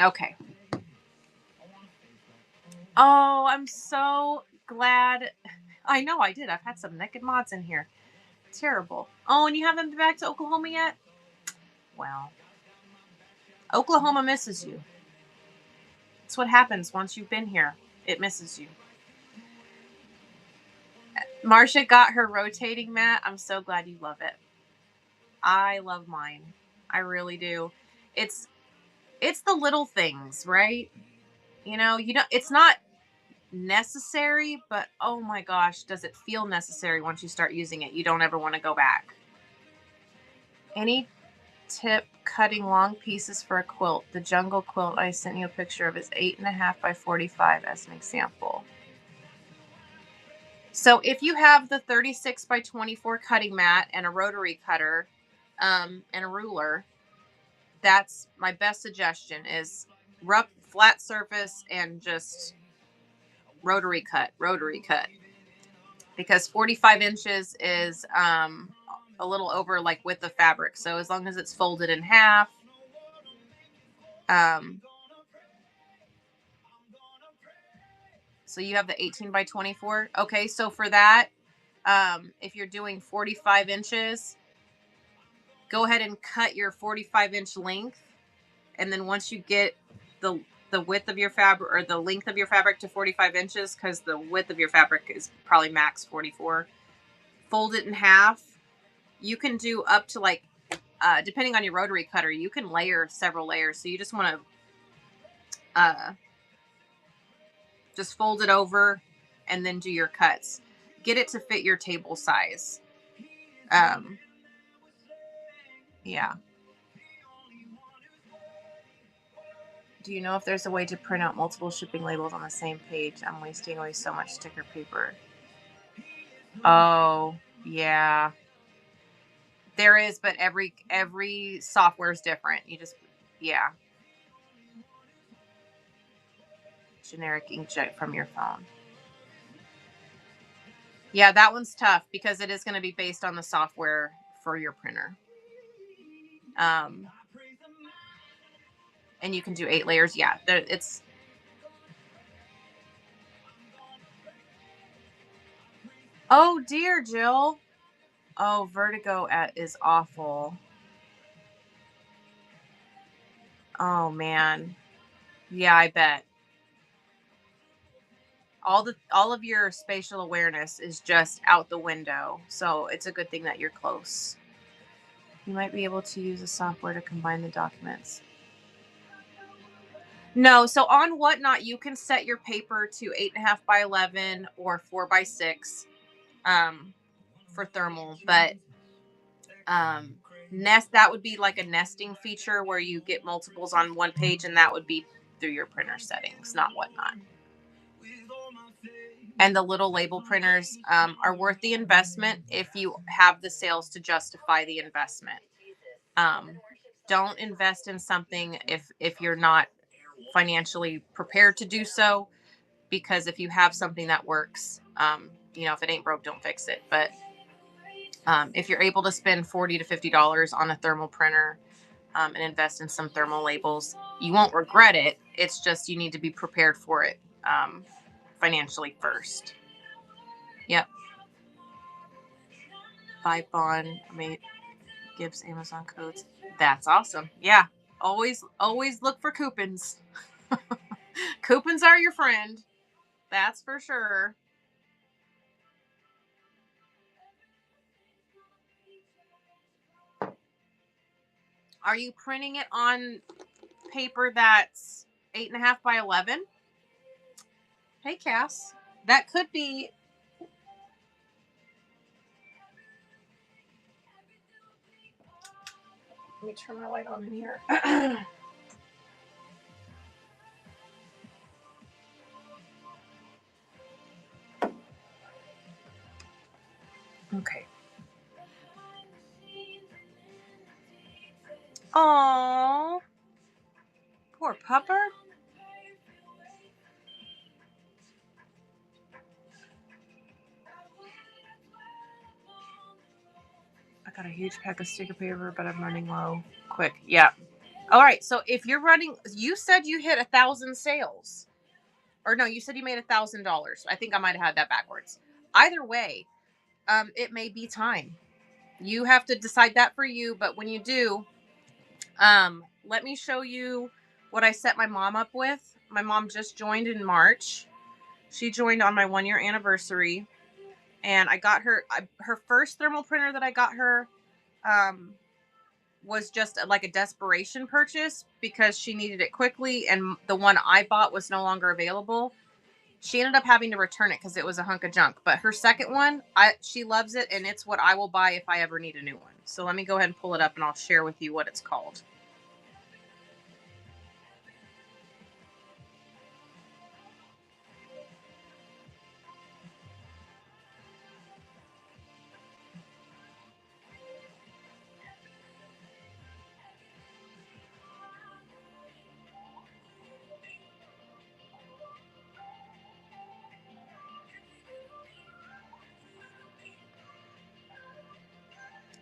S1: Okay. Oh, I'm so glad. I know I did. I've had some naked mods in here. Terrible. Oh, and you haven't been back to Oklahoma yet? Well, Oklahoma misses you. That's what happens once you've been here. It misses you. Marcia got her rotating mat. I'm so glad you love it. I love mine. I really do. It's the little things, right? You know, it's not necessary, but oh my gosh, does it feel necessary once you start using it? You don't ever want to go back. Any tip cutting long pieces for a quilt? The jungle quilt I sent you a picture of is 8.5 by 45 as an example. So if you have the 36 by 24 cutting mat and a rotary cutter and a ruler, that's my best suggestion is rough flat surface and just rotary cut, because 45 inches is a little over like width of fabric. So as long as it's folded in half, so you have the 18 by 24. Okay, so for that, if you're doing 45 inches, go ahead and cut your 45-inch length, and then once you get the width of your fabric or the length of your fabric to 45 inches, because the width of your fabric is probably max 44, fold it in half. You can do up to like depending on your rotary cutter, you can layer several layers. So you just want to just fold it over and then do your cuts. Get it to fit your table size. Yeah. Do you know if there's a way to print out multiple shipping labels on the same page? I'm wasting away so much sticker paper. Oh, yeah. There is, but every software is different. You just, yeah. Generic inkjet from your phone. Yeah, that one's tough because it is going to be based on the software for your printer. And you can do 8 layers. Yeah, it's. Oh dear, Jill. Oh, Vertigo is awful. Oh man. Yeah, I bet. All of your spatial awareness is just out the window. So it's a good thing that you're close. You might be able to use a software to combine the documents. No, so on Whatnot, you can set your paper to 8.5 by 11 or 4 by 6 for thermal, but that would be like a nesting feature where you get multiples on one page, and that would be through your printer settings, not Whatnot. And the little label printers are worth the investment if you have the sales to justify the investment. Don't invest in something if you're not financially prepared to do so, because if you have something that works, if it ain't broke, don't fix it. But if you're able to spend $40 to $50 on a thermal printer and invest in some thermal labels, you won't regret it. It's just you need to be prepared for it financially first. Yep. 5Bond gives Amazon codes. That's awesome. Yeah. Always look for coupons. Coupons are your friend. That's for sure. Are you printing it on paper that's 8.5 by 11? Hey, Cass. That could be. Let me turn my light on in here. Okay. Oh, poor pupper. I got a huge pack of sticker paper, but I'm running low. Quick. Yeah. All right. So if you're running, you said you hit 1,000 sales. Or no, you said you made $1,000. I think I might have had that backwards. Either way, it may be time. You have to decide that for you. But when you do, let me show you what I set my mom up with. My mom just joined in March. She joined on my 1-year anniversary, and I got her her first thermal printer that I got her was just like a desperation purchase because she needed it quickly, and the one I bought was no longer available. She ended up having to return it because it was a hunk of junk. But her second one, she loves it, and it's what I will buy if I ever need a new one. So let me go ahead and pull it up, and I'll share with you what it's called.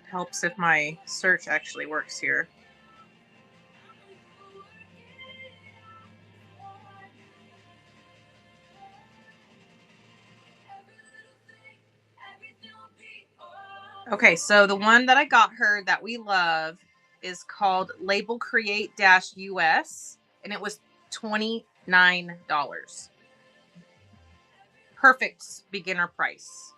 S1: Helps if my search actually works here. Okay, so the one that I got her that we love is called Label Create -US, and it was $29. Perfect beginner price.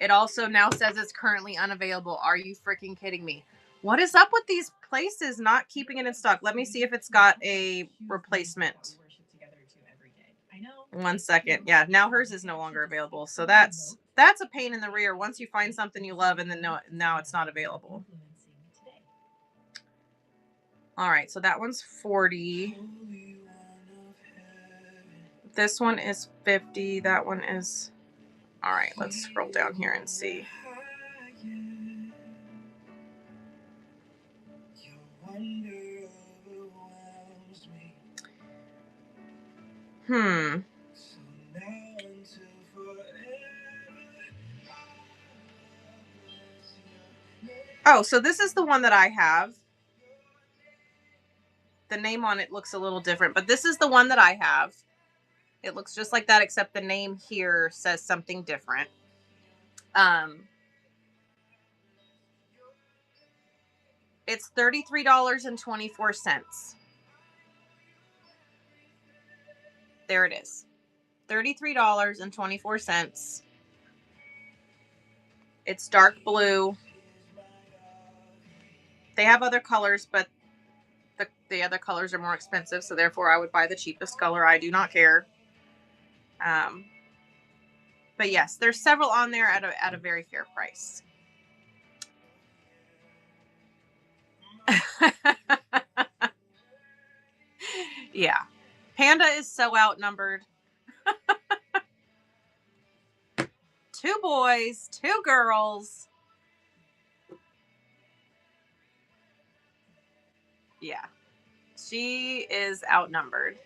S1: It also now says it's currently unavailable. Are you freaking kidding me? What is up with these places not keeping it in stock? Let me see if it's got a replacement. 1 second. Yeah, now hers is no longer available. So that's a pain in the rear. Once you find something you love and then now it's not available. All right, so that one's 40. This one is 50. That one is... All right, let's scroll down here and see. Oh, so this is the one that I have. The name on it looks a little different, but this is the one that I have. It looks just like that, except the name here says something different. It's $33.24. There it is. $33.24. It's dark blue. They have other colors, but the other colors are more expensive, so therefore I would buy the cheapest color. I do not care. But yes, there's several on there at a very fair price. Yeah. Panda is so outnumbered. 2 boys, 2 girls. Yeah. She is outnumbered.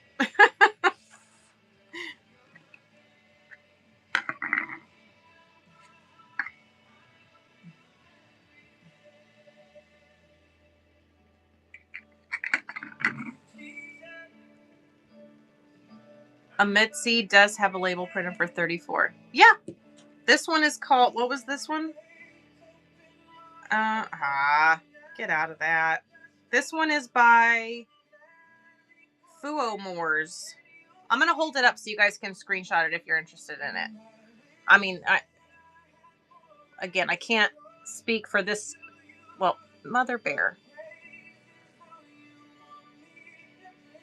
S1: A Mitzi does have a label printed for $34. Yeah. This one is called, what was this one? Get out of that. This one is by Fuo Moors. I'm going to hold it up so you guys can screenshot it if you're interested in it. I mean, I can't speak for this. Well, Mother Bear.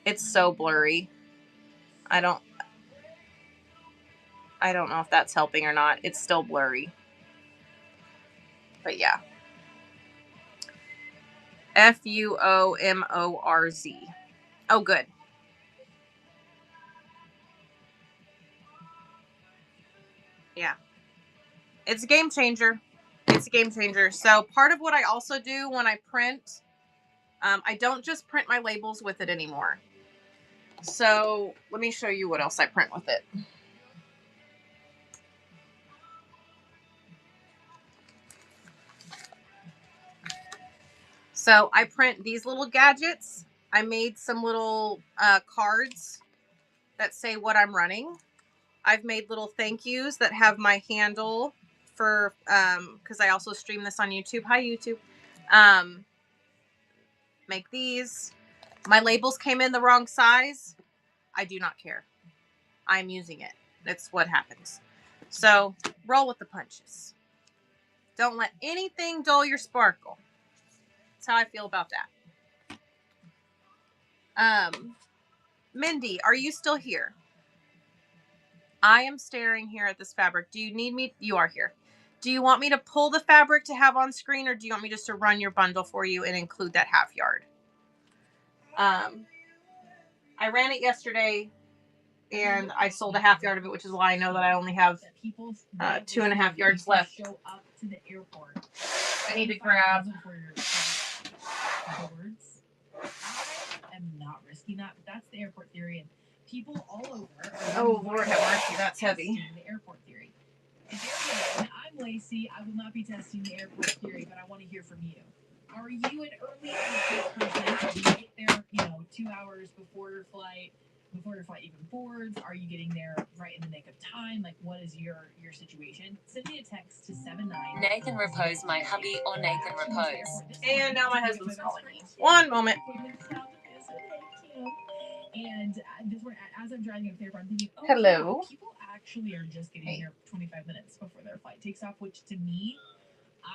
S1: It's so blurry. I don't know if that's helping or not. It's still blurry. But yeah. FUOMORZ. Oh, good. Yeah. It's a game changer. It's a game changer. So part of what I also do when I print, I don't just print my labels with it anymore. So let me show you what else I print with it. So I print these little gadgets. I made some little cards that say what I'm running. I've made little thank yous that have my handle for, because I also stream this on YouTube. Hi, YouTube. Make these. My labels came in the wrong size. I do not care. I'm using it. That's what happens. So roll with the punches. Don't let anything dull your sparkle. That's how I feel about that. Mindy, are you still here? I am staring here at this fabric. Do you need me? You are here. Do you want me to pull the fabric to have on screen, or do you want me just to run your bundle for you and include that half yard? I ran it yesterday and I sold a half yard of it, which is why I know that I only have 2.5 yards left. I need to grab. I'm not risking that, but that's the airport theory, and people all over. Oh Lord have mercy, that's heavy. The airport theory. I'm Lacey. I will not be testing the airport theory, but I want to hear from you. Are you an early exit person? Do you get there, 2 hours before your flight even boards? Are you getting there right in the nick of time? Like, what is your situation? Send me a text to 79.
S3: Nathan Repose, my hubby, or Nathan Repose.
S1: And now my husband's calling me. One moment.
S3: And this one, as I'm driving up there, I'm thinking,
S1: hello.
S3: People
S4: actually are just getting here 25 minutes before their flight takes off, which to me,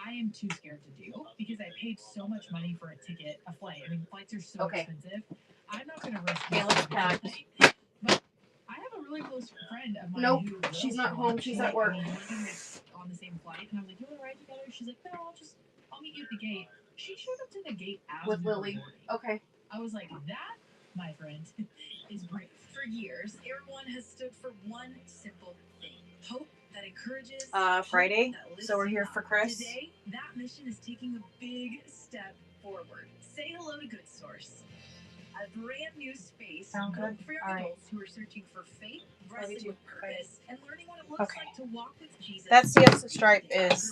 S4: I am too scared to do because I paid so much money for a ticket, a flight. I mean, flights are so expensive. I'm not going to risk it. But I have a really close friend of mine.
S1: Nope,
S4: who
S1: she's not home. She's at work.
S4: I mean, we were on the same flight, and I was like, "You want to ride together?" She's like, "No, I'll meet you at the gate." She showed up to the gate as
S1: With
S4: we were
S1: Lily.
S4: boarding.
S1: Okay.
S4: I was like, that, my friend, is brave. For years, Air One has stood for one simple thing: hope that encourages.
S1: Friday.
S4: That
S1: So we're here for Chris.
S4: Today, that mission is taking a big step forward. Say hello to Good Source, a brand new space
S1: Sound good?
S4: for young
S1: All right.
S4: adults who are searching for faith, wrestling with purpose, and learning what it looks like to walk with Jesus.
S1: That Siesta Stripe is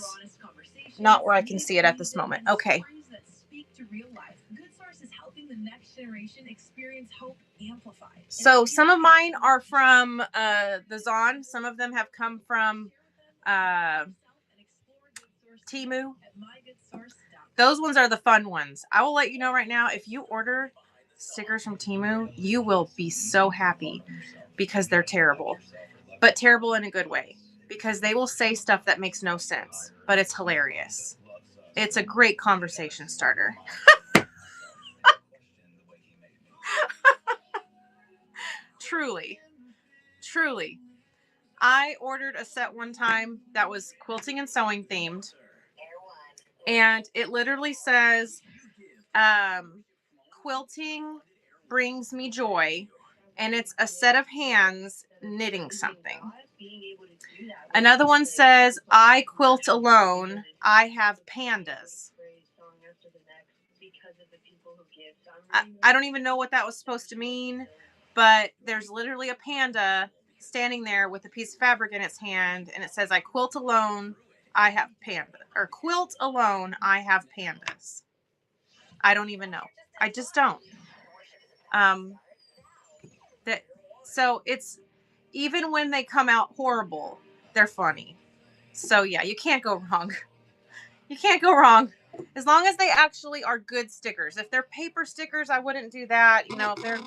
S1: not where I can see it at this moment. Okay.
S4: That speak to real life. Good Source is helping the next generation experience hope amplified.
S1: So some of mine are from the Zon. Some of them have come from Temu. Those ones are the fun ones. I will let you know right now, if you order stickers from Temu, you will be so happy because they're terrible. But terrible in a good way. Because they will say stuff that makes no sense. But it's hilarious. It's a great conversation starter. Truly. Truly. I ordered a set one time that was quilting and sewing themed. And it literally says, quilting brings me joy. And it's a set of hands knitting something. Another one says, I quilt alone. I have pandas. I don't even know what that was supposed to mean, but there's literally a panda standing there with a piece of fabric in its hand, and it says, I quilt alone, I have pandas. Or quilt alone, I have pandas. I don't even know. I just don't. So it's, even when they come out horrible, they're funny. So yeah, you can't go wrong. You can't go wrong. As long as they actually are good stickers. If they're paper stickers, I wouldn't do that. You know, if they're,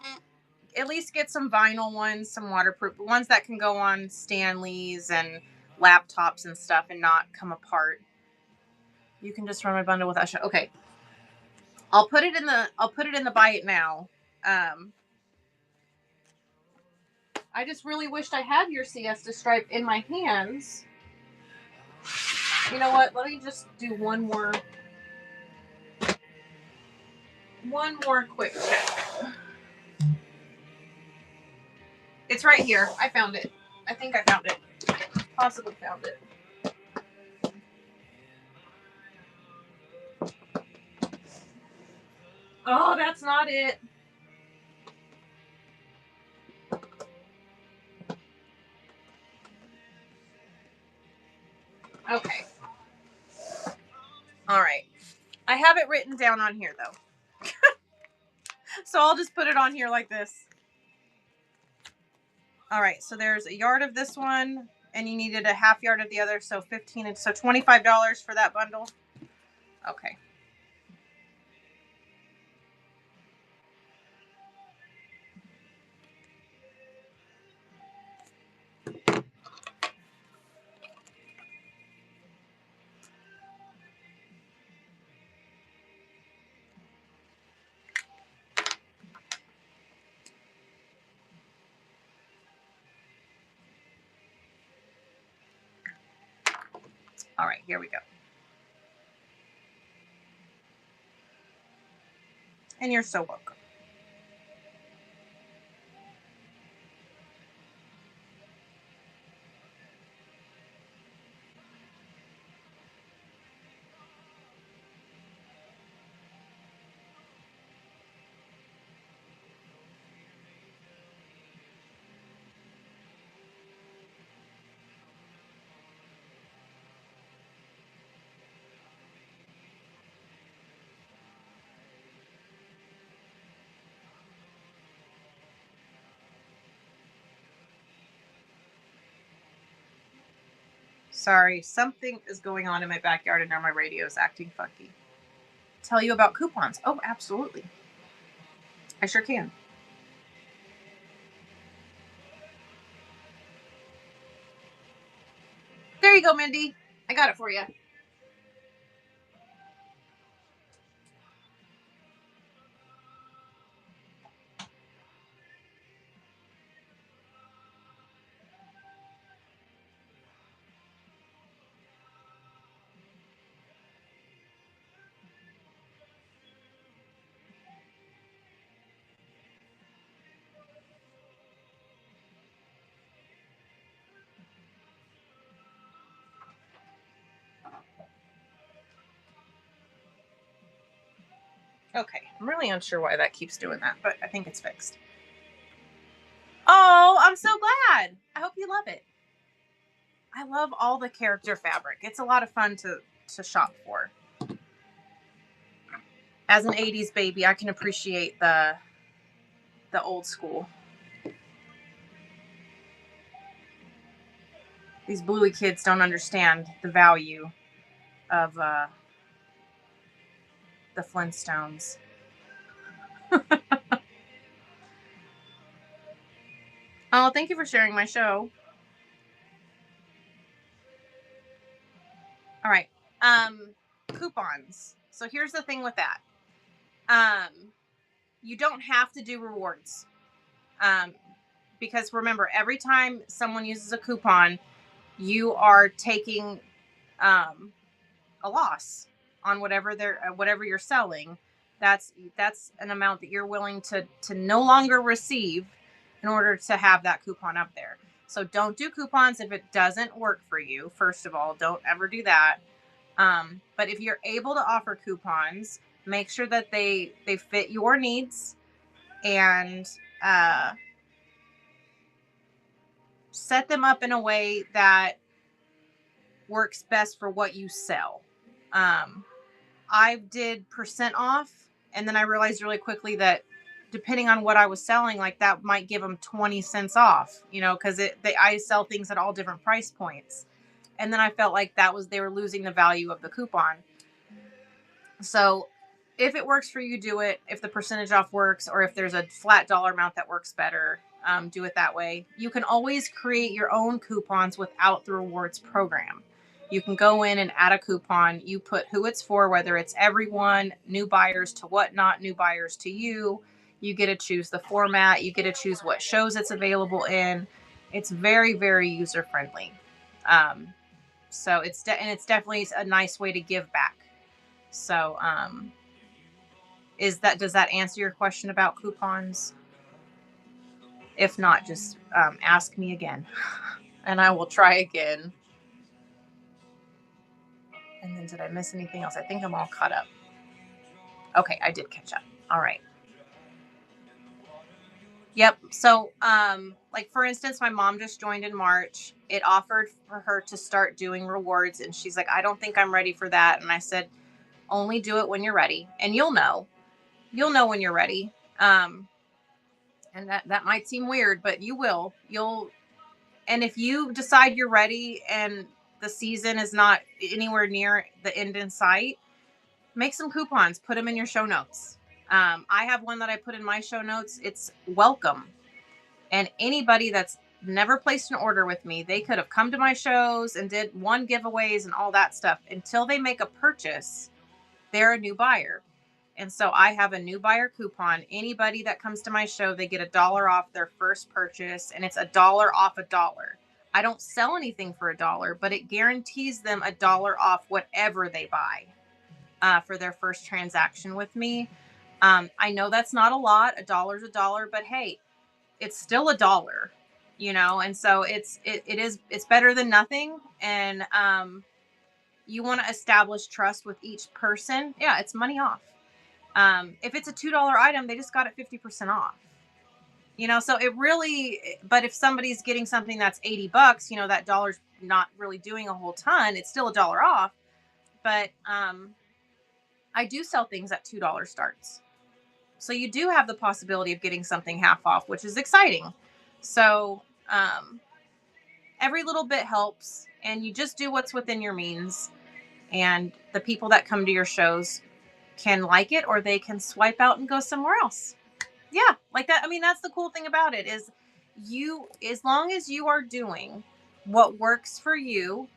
S1: at least get some vinyl ones, some waterproof ones that can go on Stanleys and laptops and stuff and not come apart. You can just run my bundle with Usha. Okay. I'll put it in the buy it now. I just really wished I had your Siesta Stripe in my hands. You know what? Let me just do one more quick check. It's right here. I found it. I think I found it. Possibly found it. Oh, that's not it. Okay. All right. I have it written down on here, though. So I'll just put it on here like this. All right. So there's a yard of this one, and you needed a half yard of the other. So so $25 for that bundle. Okay. All right, here we go. And you're so welcome. Sorry, something is going on in my backyard and now my radio is acting funky. Tell you about coupons. Oh, absolutely. I sure can. there you go, Mindy. I got it for you. Okay, I'm really unsure why that keeps doing that, but I think it's fixed. Oh, I'm so glad. I hope you love it. I love all the character fabric. It's a lot of fun to shop for. As an 80s baby, I can appreciate the old school. These Bluey kids don't understand the value of the Flintstones. Oh, thank you for sharing my show. All right. Coupons. So here's the thing with that. You don't have to do rewards. Because remember, every time someone uses a coupon, you are taking a loss on whatever you're selling. That's an amount that you're willing to no longer receive in order to have that coupon up there. So don't do coupons if it doesn't work for you. First of all, don't ever do that. But if you're able to offer coupons, make sure that they fit your needs and set them up in a way that works best for what you sell. I did % off, and then I realized really quickly that depending on what I was selling, like that might give them 20 cents off, because I sell things at all different price points. And then I felt like they were losing the value of the coupon. So if it works for you, do it. If the percentage off works, or if there's a flat dollar amount that works better, do it that way. You can always create your own coupons without the rewards program. You can go in and add a coupon. You put who it's for, whether it's everyone, new buyers to whatnot, new buyers to you. You get to choose the format. You get to choose what shows it's available in. It's very, very user friendly. So it's definitely a nice way to give back. So does that answer your question about coupons? If not, just ask me again, and I will try again. And then did I miss anything else? I think I'm all caught up. Okay, I did catch up. All right. Yep. So, like for instance, my mom just joined in March. It offered for her to start doing rewards, and she's like, I don't think I'm ready for that. And I said, only do it when you're ready, and you'll know when you're ready. And that might seem weird, but you'll, and if you decide you're ready and the season is not anywhere near the end in sight, make some coupons, put them in your show notes. I have one that I put in my show notes. It's welcome. And anybody that's never placed an order with me, they could have come to my shows and did one giveaways and all that stuff. Until they make a purchase, they're a new buyer. And so I have a new buyer coupon. Anybody that comes to my show, they get $1 off their first purchase, and it's $1 off $1. I don't sell anything for $1, but it guarantees them $1 off whatever they buy for their first transaction with me. I know that's not a lot. $1 is $1, but hey, it's still $1, and so it's better than nothing. And you want to establish trust with each person. Yeah, it's money off. If it's a $2 item, they just got it 50% off. So it really, but if somebody's getting something that's $80, that dollar's not really doing a whole ton. It's still $1 off. But I do sell things at $2 starts. So you do have the possibility of getting something half off, which is exciting. So every little bit helps, and you just do what's within your means. And the people that come to your shows can like it, or they can swipe out and go somewhere else. Yeah, like that. I mean, that's the cool thing about it is as long as you are doing what works for you,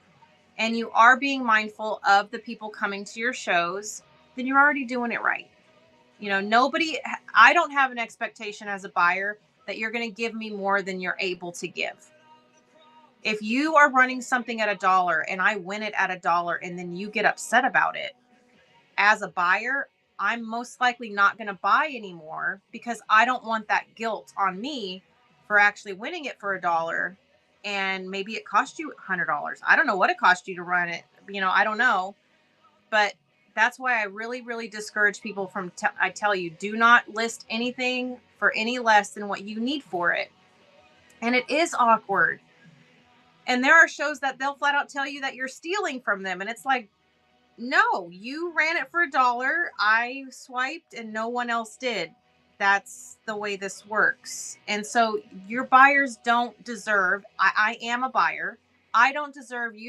S1: and you are being mindful of the people coming to your shows, then you're already doing it right. You know, I don't have an expectation as a buyer that you're going to give me more than you're able to give. If you are running something at $1 and I win it at $1 and then you get upset about it, as a buyer, I'm most likely not going to buy anymore because I don't want that guilt on me for actually winning it for $1. And maybe it cost you $100. I don't know what it cost you to run it. You know, I don't know. But that's why I really, really discourage people from, I tell you, do not list anything for any less than what you need for it. And it is awkward. And there are shows that they'll flat out tell you that you're stealing from them. And it's like, no, you ran it for $1. I swiped and no one else did. That's the way this works. And so your buyers don't deserve, I am a buyer. You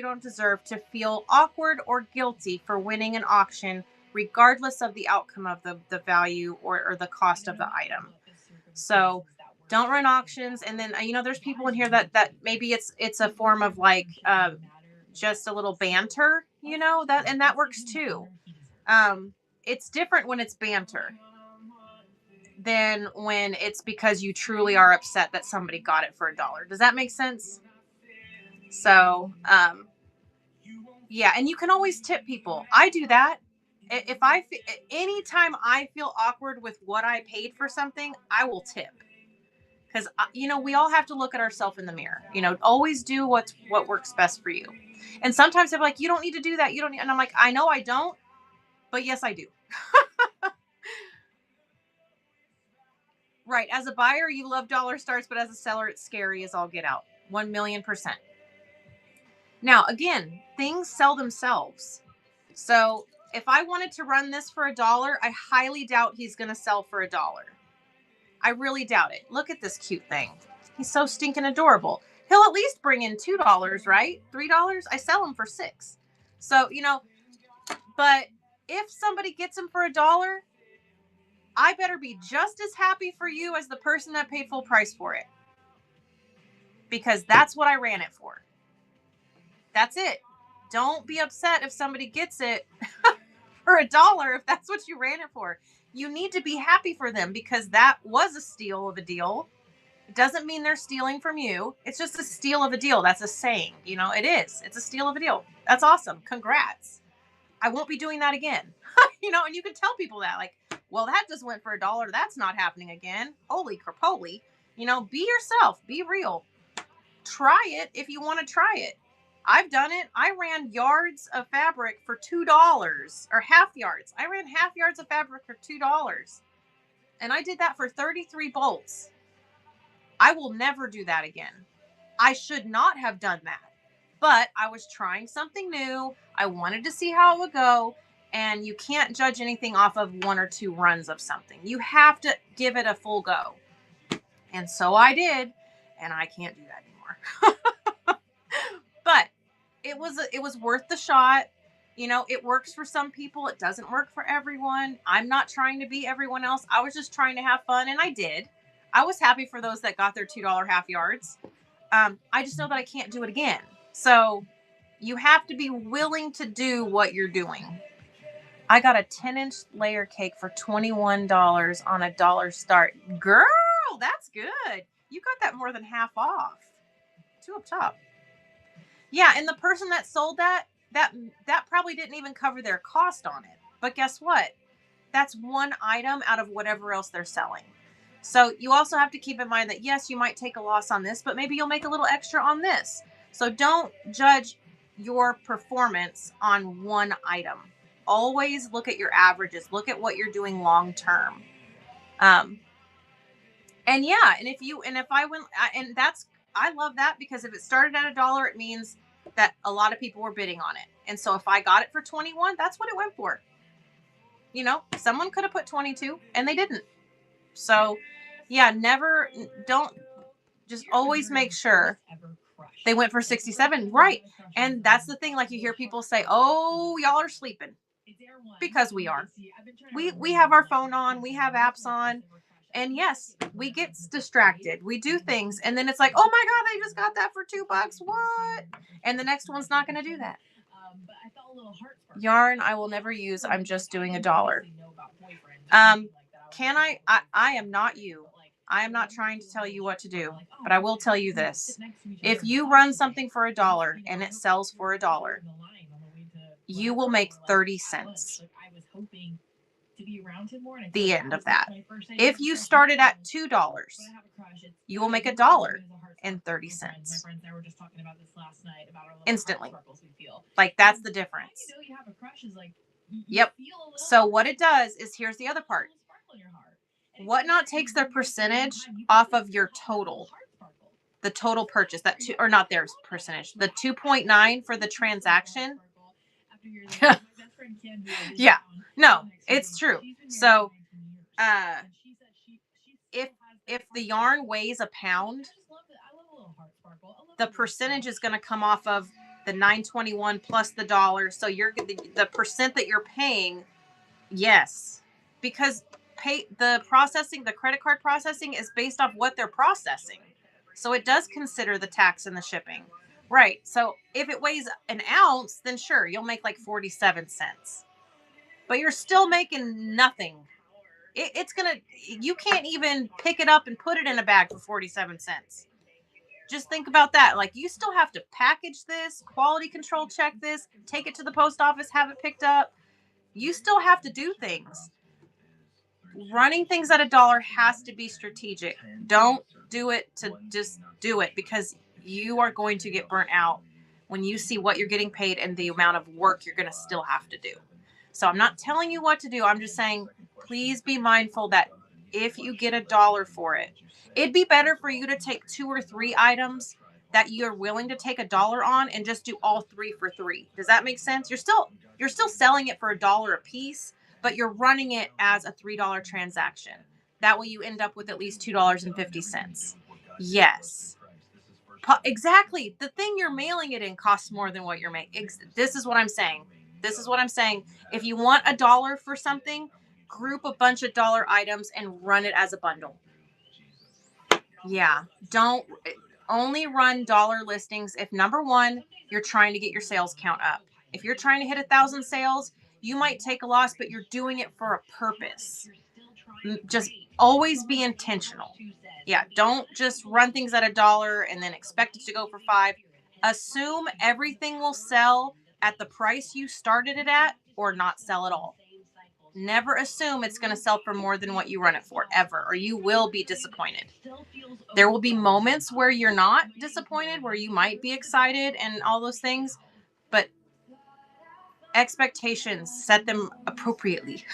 S1: don't deserve to feel awkward or guilty for winning an auction, regardless of the outcome of the value or the cost of the item. So don't run auctions. And then, you know, there's people in here that maybe it's a form of like, just a little banter, you know, that works too. It's different when it's banter than when it's because you truly are upset that somebody got it for $1. Does that make sense? So, yeah. And you can always tip people. I do that. If anytime I feel awkward with what I paid for something, I will tip. Because, you know, we all have to look at ourselves in the mirror. You know, always do what works best for you. And sometimes they're like, you don't need to do that. You don't need. And I'm like, I know I don't, but yes, I do. Right. As a buyer, you love dollar starts, but as a seller, it's scary as all get out. 1,000,000%. Now, again, things sell themselves. So if I wanted to run this for $1, I highly doubt he's going to sell for $1. I really doubt it. Look at this cute thing. He's so stinking adorable. He'll at least bring in $2, right? $3. I sell him for $6. So, you know, but if somebody gets him for $1, I better be just as happy for you as the person that paid full price for it. Because that's what I ran it for. That's it. Don't be upset if somebody gets it for $1 if that's what you ran it for. You need to be happy for them because that was a steal of a deal. It doesn't mean they're stealing from you. It's just a steal of a deal. That's a saying. You know, it is. It's a steal of a deal. That's awesome. Congrats. I won't be doing that again. You know, and you can tell people that, like, well, that just went for $1. That's not happening again. Holy crapoly. You know, be yourself. Be real. Try it if you want to try it. I've done it. I ran yards of fabric for $2 or half yards. I ran half yards of fabric for $2. And I did that for 33 bolts. I will never do that again. I should not have done that. But I was trying something new. I wanted to see how it would go. And you can't judge anything off of 1 or 2 runs of something. You have to give it a full go. And so I did. And I can't do that anymore. But it was worth the shot. You know, it works for some people. It doesn't work for everyone. I'm not trying to be everyone else. I was just trying to have fun. And I did. I was happy for those that got their $2 half yards. I just know that I can't do it again. So you have to be willing to do what you're doing. I got a 10-inch layer cake for $21 on a $1 start. Girl, that's good. You got that more than half off. 2 up top. Yeah, and the person that sold that probably didn't even cover their cost on it. But guess what? That's one item out of whatever else they're selling. So you also have to keep in mind that, yes, you might take a loss on this, but maybe you'll make a little extra on this. So don't judge your performance on one item. Always look at your averages. Look at what you're doing long term. And yeah, I love that because if it started at $1, it means that a lot of people were bidding on it. And so if I got it for 21, that's what it went for. You know, someone could have put 22 and they didn't. So yeah, just always make sure they went for 67. Right. And that's the thing. Like you hear people say, oh, y'all are sleeping. Because we are. We have our phone on. We have apps on. And yes, we get distracted. We do things. And then it's like, oh my God, they just got that for $2. What? And the next one's not going to do that.
S4: But I felt a little heart spark.
S1: Yarn I will never use. I'm just doing $1.
S4: Know about boyfriends.
S1: Can I am not you. I am not trying to tell you what to do, but I will tell you this. If you run something for $1 and it sells for $1, you will make 30 cents. The end of that. If you started at $2, you will make $1.30. Instantly. Like, that's the difference. Yep. So what it does is, here's the other part. Whatnot takes their percentage off of your total. The total purchase, that two, or not their percentage, the 2.9 for the transaction. Yeah, no, it's true. So, if the yarn weighs a pound, the percentage is going to come off of the $9.21 plus the $1. So the percent that you're paying, yes, because the credit card processing is based off what they're processing. So it does consider the tax and the shipping. Right. So if it weighs an ounce, then sure, you'll make like 47 cents. But you're still making nothing. You can't even pick it up and put it in a bag for 47 cents. Just think about that. Like, you still have to package this, quality control check this, take it to the post office, have it picked up. You still have to do things. Running things at $1 has to be strategic. Don't do it to just do it, because you are going to get burnt out when you see what you're getting paid and the amount of work you're going to still have to do. So I'm not telling you what to do. I'm just saying, please be mindful that if you get $1 for it, it'd be better for you to take 2 or 3 items that you're willing to take $1 on and just do all 3 for $3. Does that make sense? You're still selling it for $1 a piece, but you're running it as a $3 transaction. That way you end up with at least $2.50. Yes. Exactly. The thing you're mailing it in costs more than what you're making. This is what I'm saying. If you want $1 for something, group a bunch of dollar items and run it as a bundle. Yeah. Don't only run dollar listings if, number one, you're trying to get your sales count up. If you're trying to hit 1,000 sales, you might take a loss, but you're doing it for a purpose. Just always be intentional. Yeah, don't just run things at $1 and then expect it to go for $5. Assume everything will sell at the price you started it at, or not sell at all. Never assume it's going to sell for more than what you run it for, ever, or you will be disappointed. There will be moments where you're not disappointed, where you might be excited and all those things, but expectations, set them appropriately.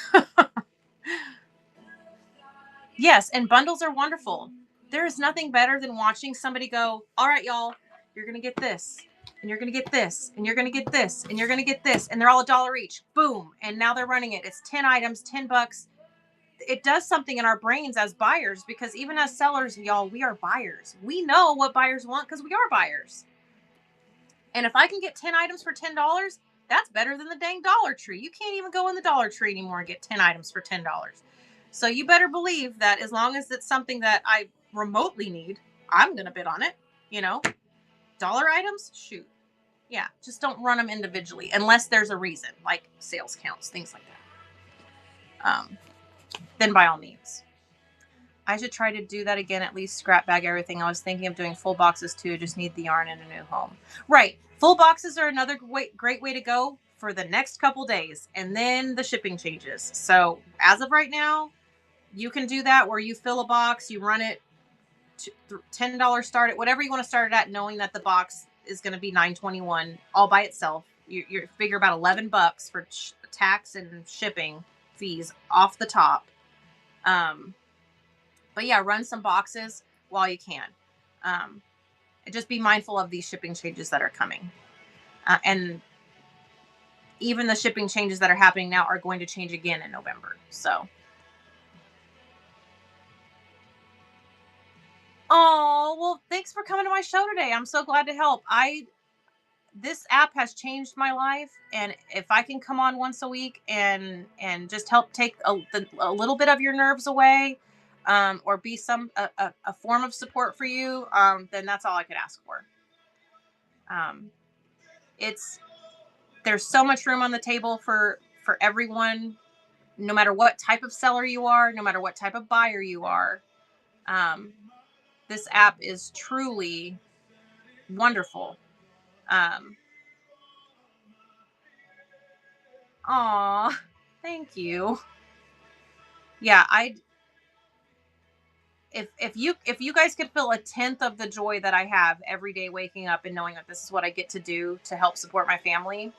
S1: Yes, and bundles are wonderful. There is nothing better than watching somebody go, all right, y'all, you're going to get this, and you're going to get this, and you're going to get this, and you're going to get this, and they're all $1 each. Boom. And now they're running it. It's 10 items, $10. It does something in our brains as buyers, because even as sellers, y'all, we are buyers. We know what buyers want because we are buyers. And if I can get 10 items for $10, that's better than the dang Dollar Tree. You can't even go in the Dollar Tree anymore and get 10 items for $10. So you better believe that as long as it's something that I remotely need, I'm going to bid on it. Dollar items, shoot. Yeah, just don't run them individually unless there's a reason, like sales counts, things like that. Then by all means. I should try to do that again, at least scrap bag everything. I was thinking of doing full boxes too, just need the yarn in a new home. Right, full boxes are another great way to go for the next couple days, and then the shipping changes. So as of right now, you can do that where you fill a box, you run it to $10 start it, whatever you want to start it at, knowing that the box is going to be $9.21 all by itself. You figure about $11 for tax and shipping fees off the top. But yeah, run some boxes while you can. And just be mindful of these shipping changes that are coming. And even the shipping changes that are happening now are going to change again in November. So. Oh, well, thanks for coming to my show today. I'm so glad to help. This app has changed my life, and if I can come on once a week and just help take a little bit of your nerves away, or be a form of support for you, then that's all I could ask for. there's so much room on the table for everyone, no matter what type of seller you are, no matter what type of buyer you are. This app is truly wonderful. Aw, thank you. Yeah, if you guys could feel a tenth of the joy that I have every day waking up and knowing that this is what I get to do to help support my family,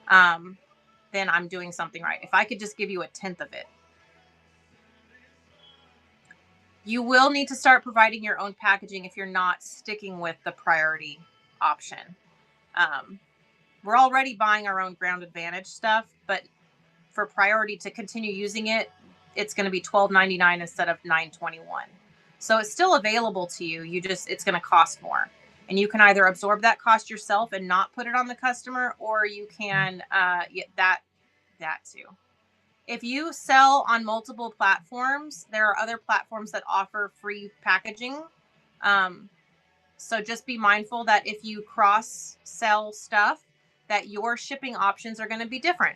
S1: then I'm doing something right. If I could just give you a tenth of it. You will need to start providing your own packaging if you're not sticking with the priority option. We're already buying our own Ground Advantage stuff, but for priority to continue using it, it's going to be $12.99 instead of $9.21. So it's still available to you. It's going to cost more, and you can either absorb that cost yourself and not put it on the customer, or you can that too. If you sell on multiple platforms, there are other platforms that offer free packaging. So just be mindful that if you cross sell stuff, that your shipping options are going to be different.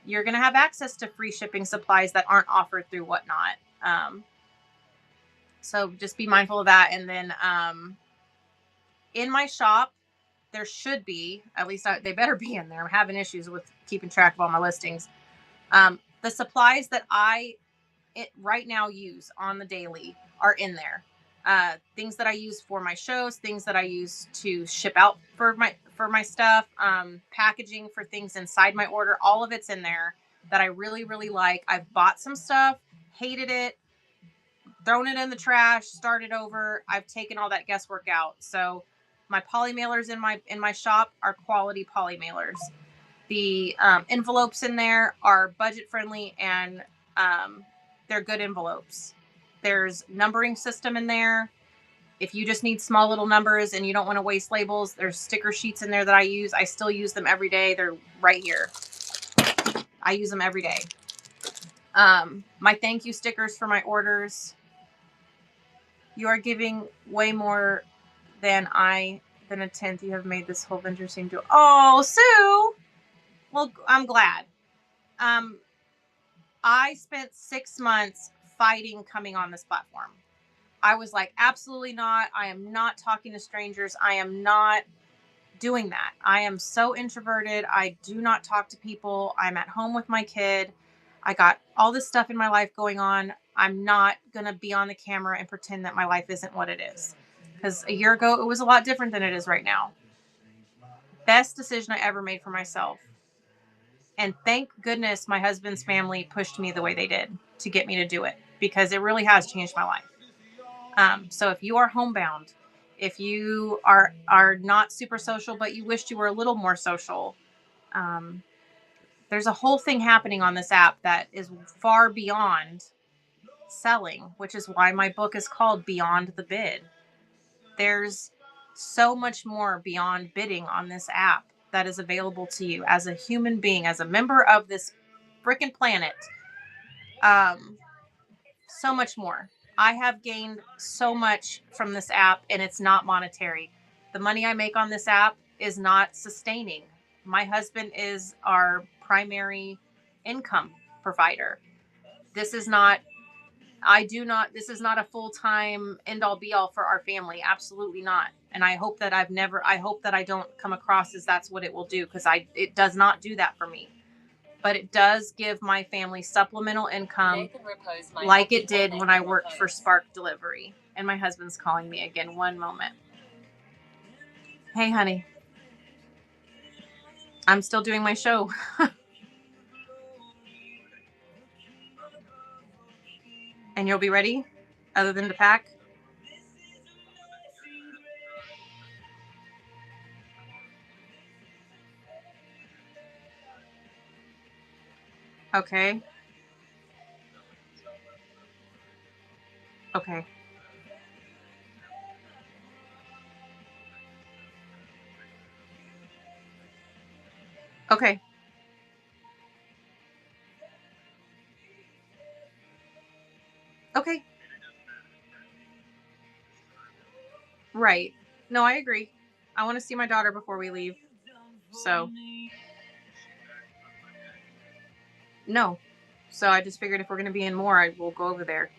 S1: You're going to have access to free shipping supplies that aren't offered through Whatnot. So just be mindful of that. And then in my shop, there should be, at least they better be in there. I'm having issues with keeping track of all my listings. The supplies that I right now use on the daily are in there. Things that I use for my shows, things that I use to ship out for my stuff, packaging for things inside my order, all of it's in there that I really, really like. I've bought some stuff, hated it, thrown it in the trash, started over. I've taken all that guesswork out. So my poly mailers in my shop are quality poly mailers. The envelopes in there are budget friendly, and they're good envelopes. There's numbering system in there. If you just need small little numbers and you don't want to waste labels, there's sticker sheets in there that I use. I still use them every day. They're right here. I use them every day. My thank you stickers for my orders. You are giving way more than a tenth. You have made this whole venture seem to. Oh, Sue. Well, I'm glad. I spent 6 months fighting coming on this platform. I was like, absolutely not. I am not talking to strangers. I am not doing that. I am so introverted. I do not talk to people. I'm at home with my kid. I got all this stuff in my life going on. I'm not going to be on the camera and pretend that my life isn't what it is. Because a year ago, it was a lot different than it is right now. Best decision I ever made for myself. And thank goodness my husband's family pushed me the way they did to get me to do it, because it really has changed my life. So if you are homebound, if you are not super social, but you wished you were a little more social, there's a whole thing happening on this app that is far beyond selling, which is why my book is called Beyond the Bid. There's so much more beyond bidding on this app that is available to you as a human being, as a member of this freaking planet. So much more. I have gained so much from this app, and it's not monetary. The money I make on this app is not sustaining. My husband is our primary income provider. This is not a full-time end all be all for our family. Absolutely not. And I hope that I don't come across as that's what it will do, because it does not do that for me. But it does give my family supplemental income like it did when I worked for Spark Delivery. And my husband's calling me again. One moment. Hey, honey. I'm still doing my show. And you'll be ready, other than to pack? Okay. Okay. Okay. Okay. Right. No, I agree. I want to see my daughter before we leave. So No. So I just figured if we're going to be in more, I will go over there.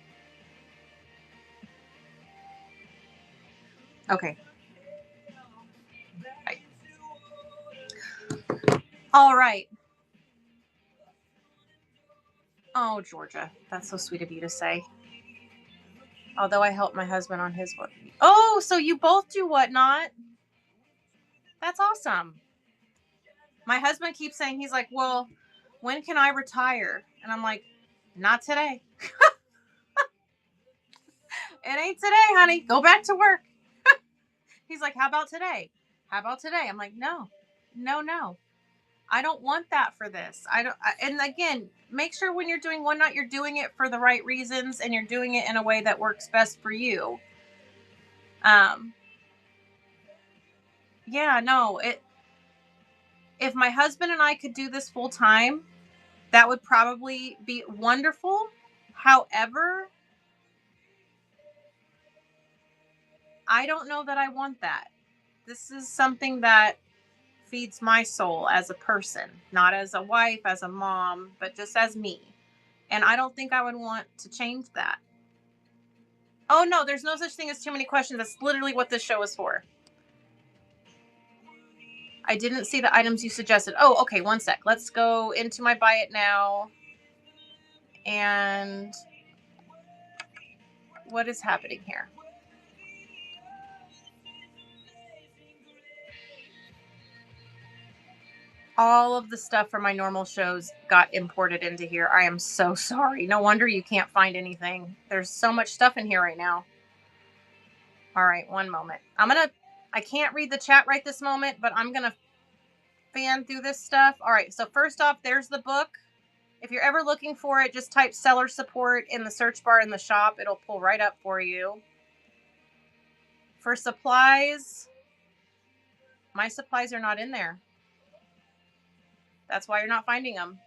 S1: Okay. Bye. All right. Oh, Georgia. That's so sweet of you to say. Although I helped my husband on his what. Oh, so you both do Whatnot? That's awesome. My husband keeps saying, he's like, well, when can I retire? And I'm like, not today. It ain't today, honey. Go back to work. He's like, how about today? How about today? I'm like, no. I don't want that for this. And again, make sure when you're doing Whatnot, you're doing it for the right reasons and you're doing it in a way that works best for you. Yeah, no, if my husband and I could do this full time, that would probably be wonderful. However, I don't know that I want that. This is something that feeds my soul as a person, not as a wife, as a mom, but just as me. And I don't think I would want to change that. Oh no, there's no such thing as too many questions. That's literally what this show is for. I didn't see the items you suggested. Oh, okay, one sec. Let's go into my buy it now. And what is happening here? All of the stuff from my normal shows got imported into here. I am so sorry. No wonder you can't find anything. There's so much stuff in here right now. All right, one moment. I can't read the chat right this moment, but I'm going to fan through this stuff. All right, so first off, there's the book. If you're ever looking for it, just type seller support in the search bar in the shop. It'll pull right up for you. For supplies, my supplies are not in there. That's why you're not finding them.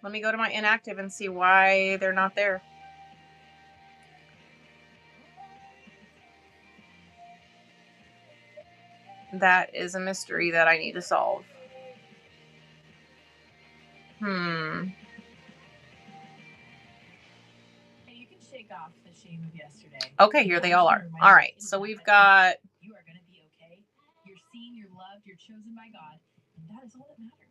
S1: Let me go to my inactive and see why they're not there. That is a mystery that I need to solve.
S4: Hey, you can shake off the shame of yesterday.
S1: Okay, here they all are. All right, so we've got...
S4: You are going to be okay. You're seen, you're loved, you're chosen by God, and that is all that matters.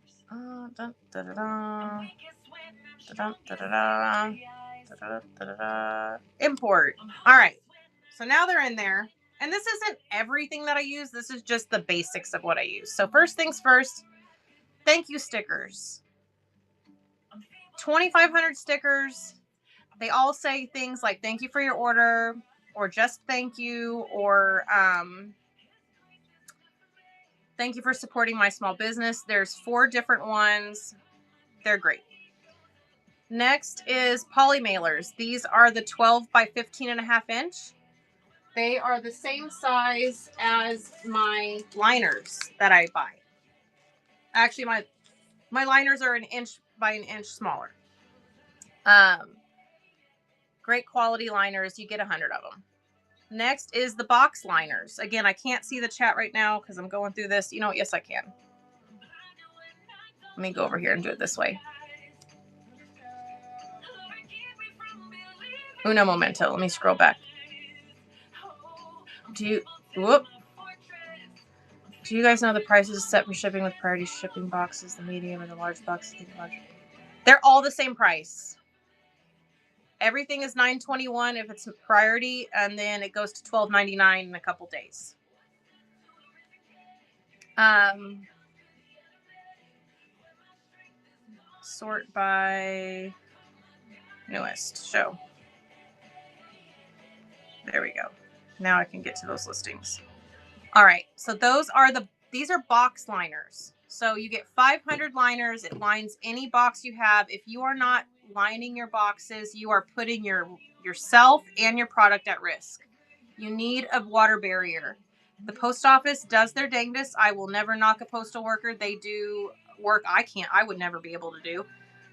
S1: Import. All right, so now they're in there. And this isn't everything that I use. This is just the basics of what I use. So first things first, thank you stickers. 2,500 stickers. They all say things like thank you for your order, or just thank you, or thank you for supporting my small business. There's 4 different ones. They're great. Next is poly mailers. These are the 12 by 15.5 inch. They are the same size as my liners that I buy. Actually, my liners are 1 inch by 1 inch smaller. Great quality liners. You get 100 of them. Next is the box liners. Again, I can't see the chat right now because I'm going through this. You know what? Yes, I can. Let me go over here and do it this way. Uno momento. Let me scroll back. Do you guys know the prices set for shipping with priority shipping boxes, the medium and the large boxes? They're all the same price. Everything is $9.21 if it's priority, and then it goes to $12.99 in a couple days. Sort by newest show. There we go. Now I can get to those listings. All right, so these are box liners. So you get 500 liners. It lines any box you have. If you are not lining your boxes, you are putting yourself and your product at risk. You need a water barrier. The post office does their dangest. I will never knock a postal worker. They do work I would never be able to do.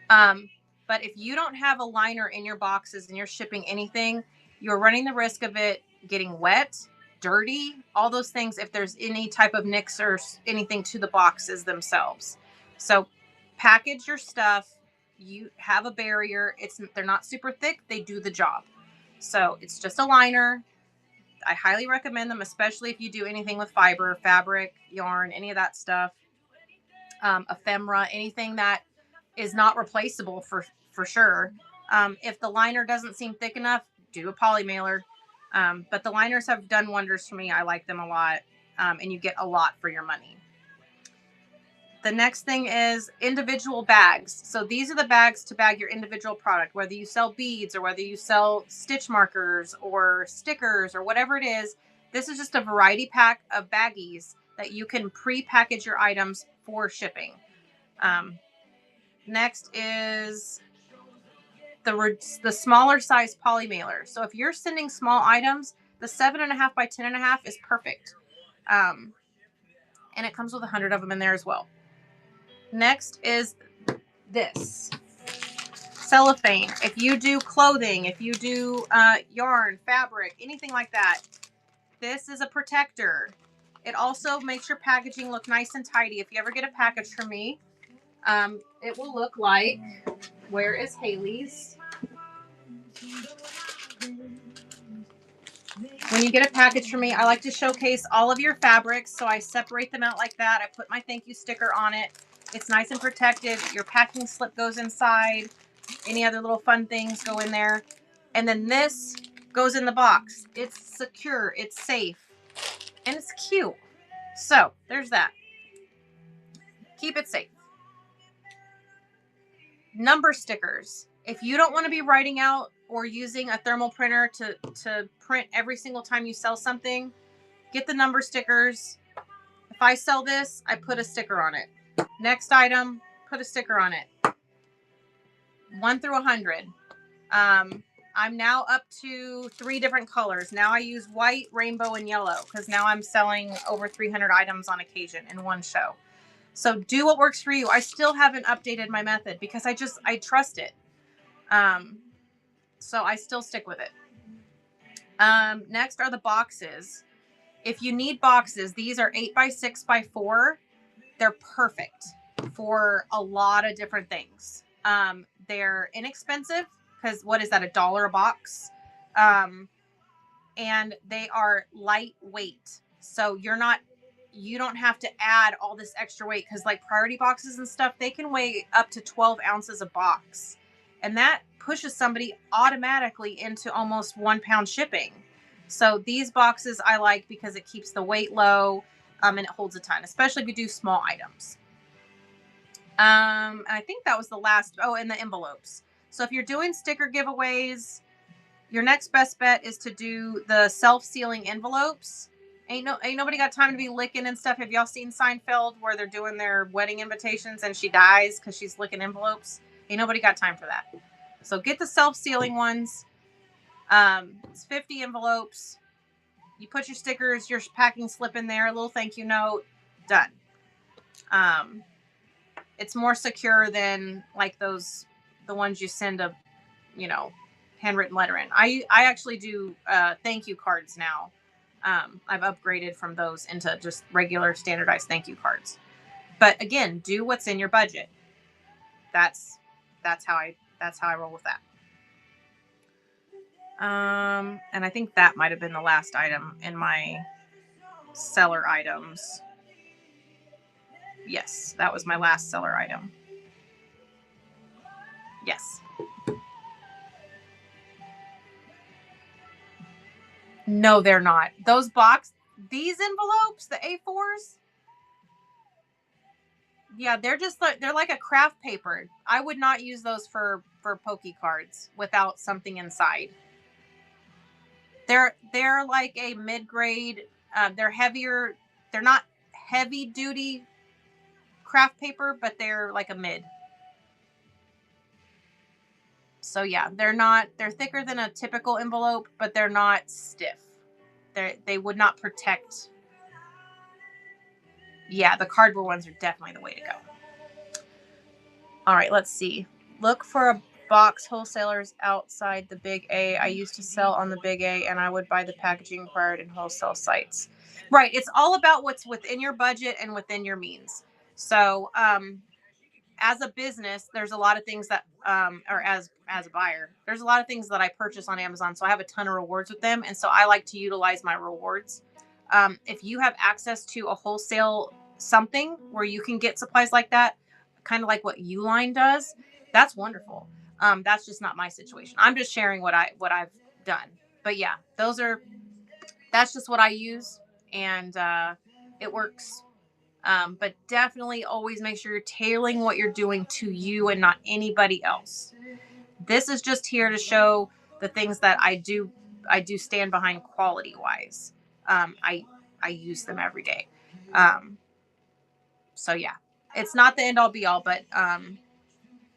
S1: But if you don't have a liner in your boxes and you're shipping anything, you're running the risk of it getting wet, dirty, all those things if there's any type of nicks or anything to the boxes themselves. So package your stuff. You have a barrier. They're not super thick. They do the job. So it's just a liner. I highly recommend them, especially if you do anything with fiber, fabric, yarn, any of that stuff. Ephemera, anything that is not replaceable for sure. If the liner doesn't seem thick enough, do a poly mailer. But the liners have done wonders for me. I like them a lot. And you get a lot for your money. The next thing is individual bags. So these are the bags to bag your individual product, whether you sell beads or whether you sell stitch markers or stickers or whatever it is. This is just a variety pack of baggies that you can pre-package your items for shipping. Next is the smaller size poly mailer. So if you're sending small items, the 7.5 by 10.5 is perfect. And it comes with 100 of them in there as well. Next is this cellophane. If you do clothing, if you do yarn, fabric, anything like that, this is a protector. It also makes your packaging look nice and tidy. If you ever get a package from me, it will look like, where is Haley's? When you get a package from me, I like to showcase all of your fabrics. So I separate them out like that. I put my thank you sticker on it. It's nice and protected. Your packing slip goes inside. Any other little fun things go in there. And then this goes in the box. It's secure. It's safe. And it's cute. So there's that. Keep it safe. Number stickers. If you don't want to be writing out or using a thermal printer to print every single time you sell something, get the number stickers. If I sell this, I put a sticker on it. Next item, put a sticker on it. 1 through 100. I'm now up to 3 different colors. Now I use white, rainbow, and yellow because now I'm selling over 300 items on occasion in one show. So do what works for you. I still haven't updated my method because I trust it. So I still stick with it. Next are the boxes. If you need boxes, these are 8 by 6 by 4. They're perfect for a lot of different things. They're inexpensive because what is that, $1 a box? And they are lightweight. So you don't have to add all this extra weight because like priority boxes and stuff, they can weigh up to 12 ounces a box. And that pushes somebody automatically into almost 1 pound shipping. So these boxes I like because it keeps the weight low and it holds a ton, especially if you do small items. And I think that was the last. Oh, and the envelopes. So if you're doing sticker giveaways, your next best bet is to do the self-sealing envelopes. Ain't nobody got time to be licking and stuff. Have y'all seen Seinfeld where they're doing their wedding invitations and she dies because she's licking envelopes? Ain't nobody got time for that. So get the self-sealing ones. It's 50 envelopes. You put your stickers, your packing slip in there, a little thank you note, done. It's more secure than like the ones you send a, handwritten letter in. I actually do thank you cards now. I've upgraded from those into just regular standardized thank you cards. But again, do what's in your budget. That's how I roll with that. And I think that might have been the last item in my seller items. Yes, that was my last seller item. Yes. No, they're not. These envelopes, the A4s. Yeah, they're like a craft paper. I would not use those for pokey cards without something inside. They're like a mid-grade. They're heavier. They're not heavy duty craft paper, but they're like a mid. So yeah, they're thicker than a typical envelope, but they're not stiff. They would not protect. Yeah, the cardboard ones are definitely the way to go. All right, let's see. Look for a box wholesalers outside the Big A. I used to sell on the Big A and I would buy the packaging required in wholesale sites. Right. It's all about what's within your budget and within your means. So, as a business, there's a lot of things that, or as a buyer, there's a lot of things that I purchase on Amazon. So I have a ton of rewards with them. And so I like to utilize my rewards. If you have access to a wholesale something where you can get supplies like that, kind of like what Uline does, that's wonderful. That's just not my situation. I'm just sharing what I've done. But yeah, that's just what I use, and it works. But definitely always make sure you're tailoring what you're doing to you and not anybody else. This is just here to show the things that I do stand behind quality wise. I use them every day. So yeah, it's not the end all be all, but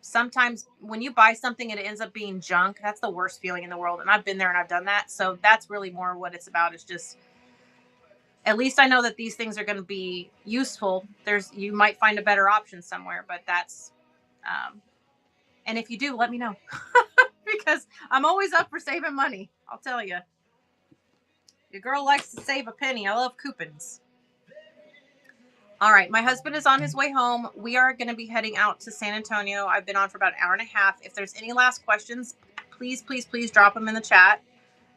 S1: sometimes when you buy something and it ends up being junk, that's the worst feeling in the world. And I've been there and I've done that. So that's really more what it's about, is just, at least I know that these things are going to be useful. You might find a better option somewhere, but that's, and if you do, let me know because I'm always up for saving money. I'll tell you, your girl likes to save a penny. I love coupons. All right. My husband is on his way home. We are going to be heading out to San Antonio. I've been on for about an hour and a half. If there's any last questions, please drop them in the chat.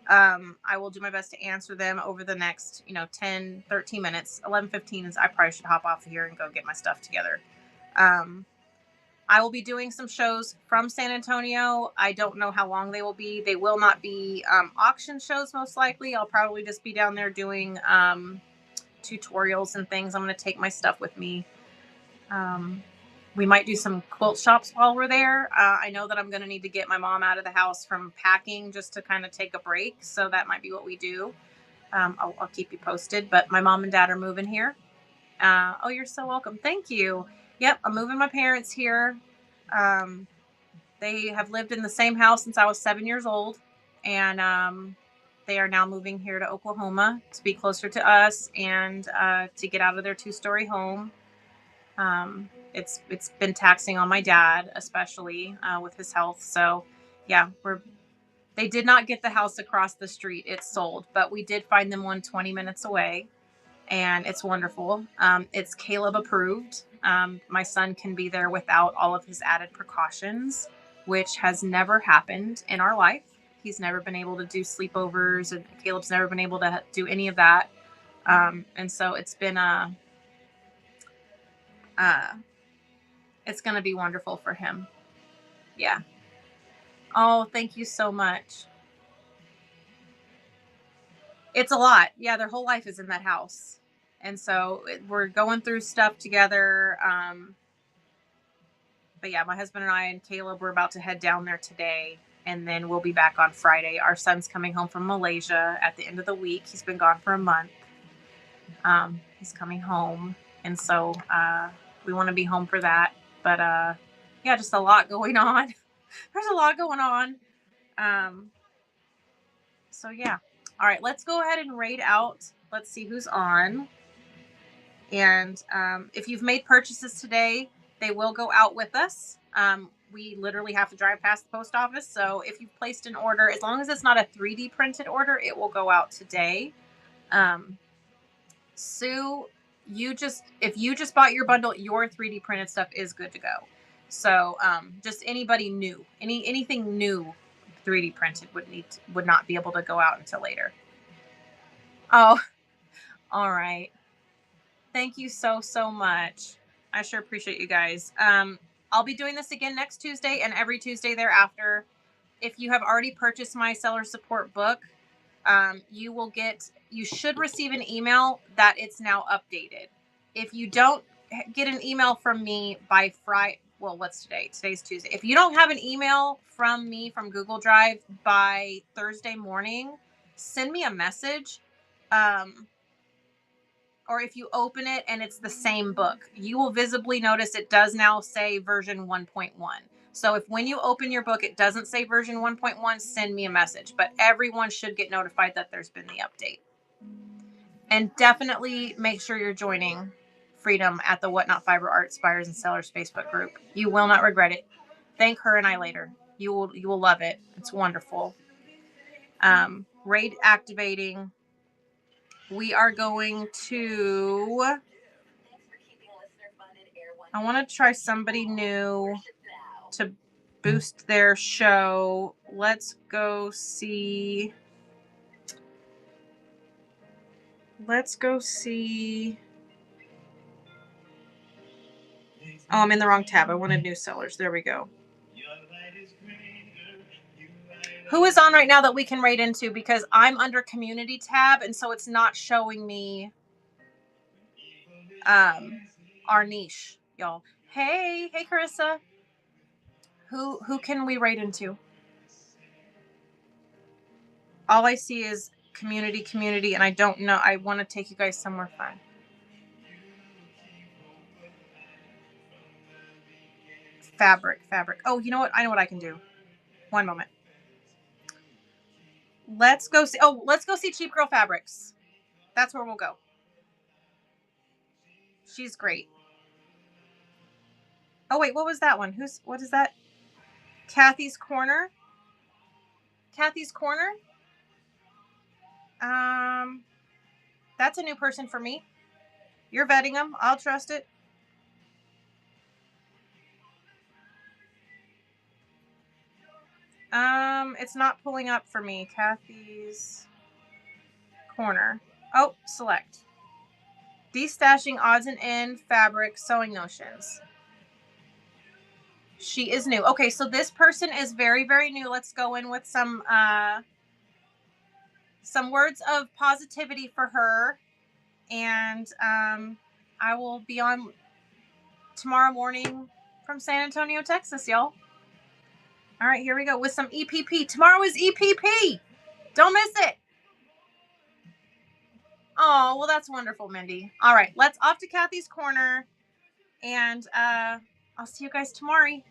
S1: I will do my best to answer them over the next, 10, 13 minutes. 11:15 is I probably should hop off here and go get my stuff together. I will be doing some shows from San Antonio. I don't know how long they will be. They will not be auction shows, most likely. I'll probably just be down there doing tutorials and things. I'm going to take my stuff with me. We might do some quilt shops while we're there. I know that I'm going to need to get my mom out of the house from packing just to kind of take a break. So that might be what we do. I'll keep you posted. But my mom and dad are moving here. Oh, you're so welcome. Thank you. Yep, I'm moving my parents here. They have lived in the same house since I was 7 years old. And they are now moving here to Oklahoma to be closer to us and to get out of their 2-story home. It's been taxing on my dad, especially with his health. So yeah, they did not get the house across the street. It's sold, but we did find them one 20 minutes away, and it's wonderful. It's Caleb approved. My son can be there without all of his added precautions, which has never happened in our life. He's never been able to do sleepovers, and Caleb's never been able to do any of that. And so it's been it's going to be wonderful for him. Yeah. Oh, thank you so much. It's a lot. Yeah, their whole life is in that house. And so we're going through stuff together. But yeah, my husband and I and Caleb, we're about to head down there today. And then we'll be back on Friday. Our son's coming home from Malaysia at the end of the week. He's been gone for a month. He's coming home. And so we want to be home for that. But yeah, just a lot going on. There's a lot going on. So yeah. All right, let's go ahead and raid out. Let's see who's on. And if you've made purchases today, they will go out with us. We literally have to drive past the post office. So if you've placed an order, as long as it's not a 3D printed order, it will go out today. Sue, if you just bought your bundle, your 3D printed stuff is good to go. So just anybody new, anything new 3D printed would not be able to go out until later. Oh, all right. Thank you so much. I sure appreciate you guys. I'll be doing this again next Tuesday and every Tuesday thereafter. If you have already purchased my seller support book, you should receive an email that it's now updated. If you don't get an email from me by Friday, well, what's today? Today's Tuesday. If you don't have an email from me from Google Drive by Thursday morning, send me a message. Or if you open it and it's the same book, you will visibly notice it does now say version 1.1. So if when you open your book, it doesn't say version 1.1, send me a message. But everyone should get notified that there's been the update. And definitely make sure you're joining Freedom at the Whatnot Fiber Arts Buyers and Sellers Facebook group. You will not regret it. Thank her and I later. You will love it. It's wonderful. Raid activating. We are going to... I want to try somebody new to boost their show. Let's go see. Oh, I'm in the wrong tab. I wanted new sellers. There we go. Who is on right now that we can rate into? Because I'm under community tab, and so it's not showing me our niche, y'all. Hey, Carissa. Who can we rate into? All I see is community, and I don't know. I want to take you guys somewhere fun. Fabric. Oh, you know what? I know what I can do. One moment. Let's go see Cheap Girl Fabrics. That's where we'll go. She's great. Oh wait, what was that one? What is that? Kathy's Corner. That's a new person for me. You're vetting them. I'll trust it. It's not pulling up for me. Kathy's Corner. Oh, select. Destashing odds and end fabric sewing notions. She is new. Okay, so this person is very, very new. Let's go in with some words of positivity for her. And I will be on tomorrow morning from San Antonio, Texas, y'all. All right, here we go with some EPP. Tomorrow is EPP. Don't miss it. Oh, well, that's wonderful, Mindy. All right, let's off to Kathy's Corner. And I'll see you guys tomorrow.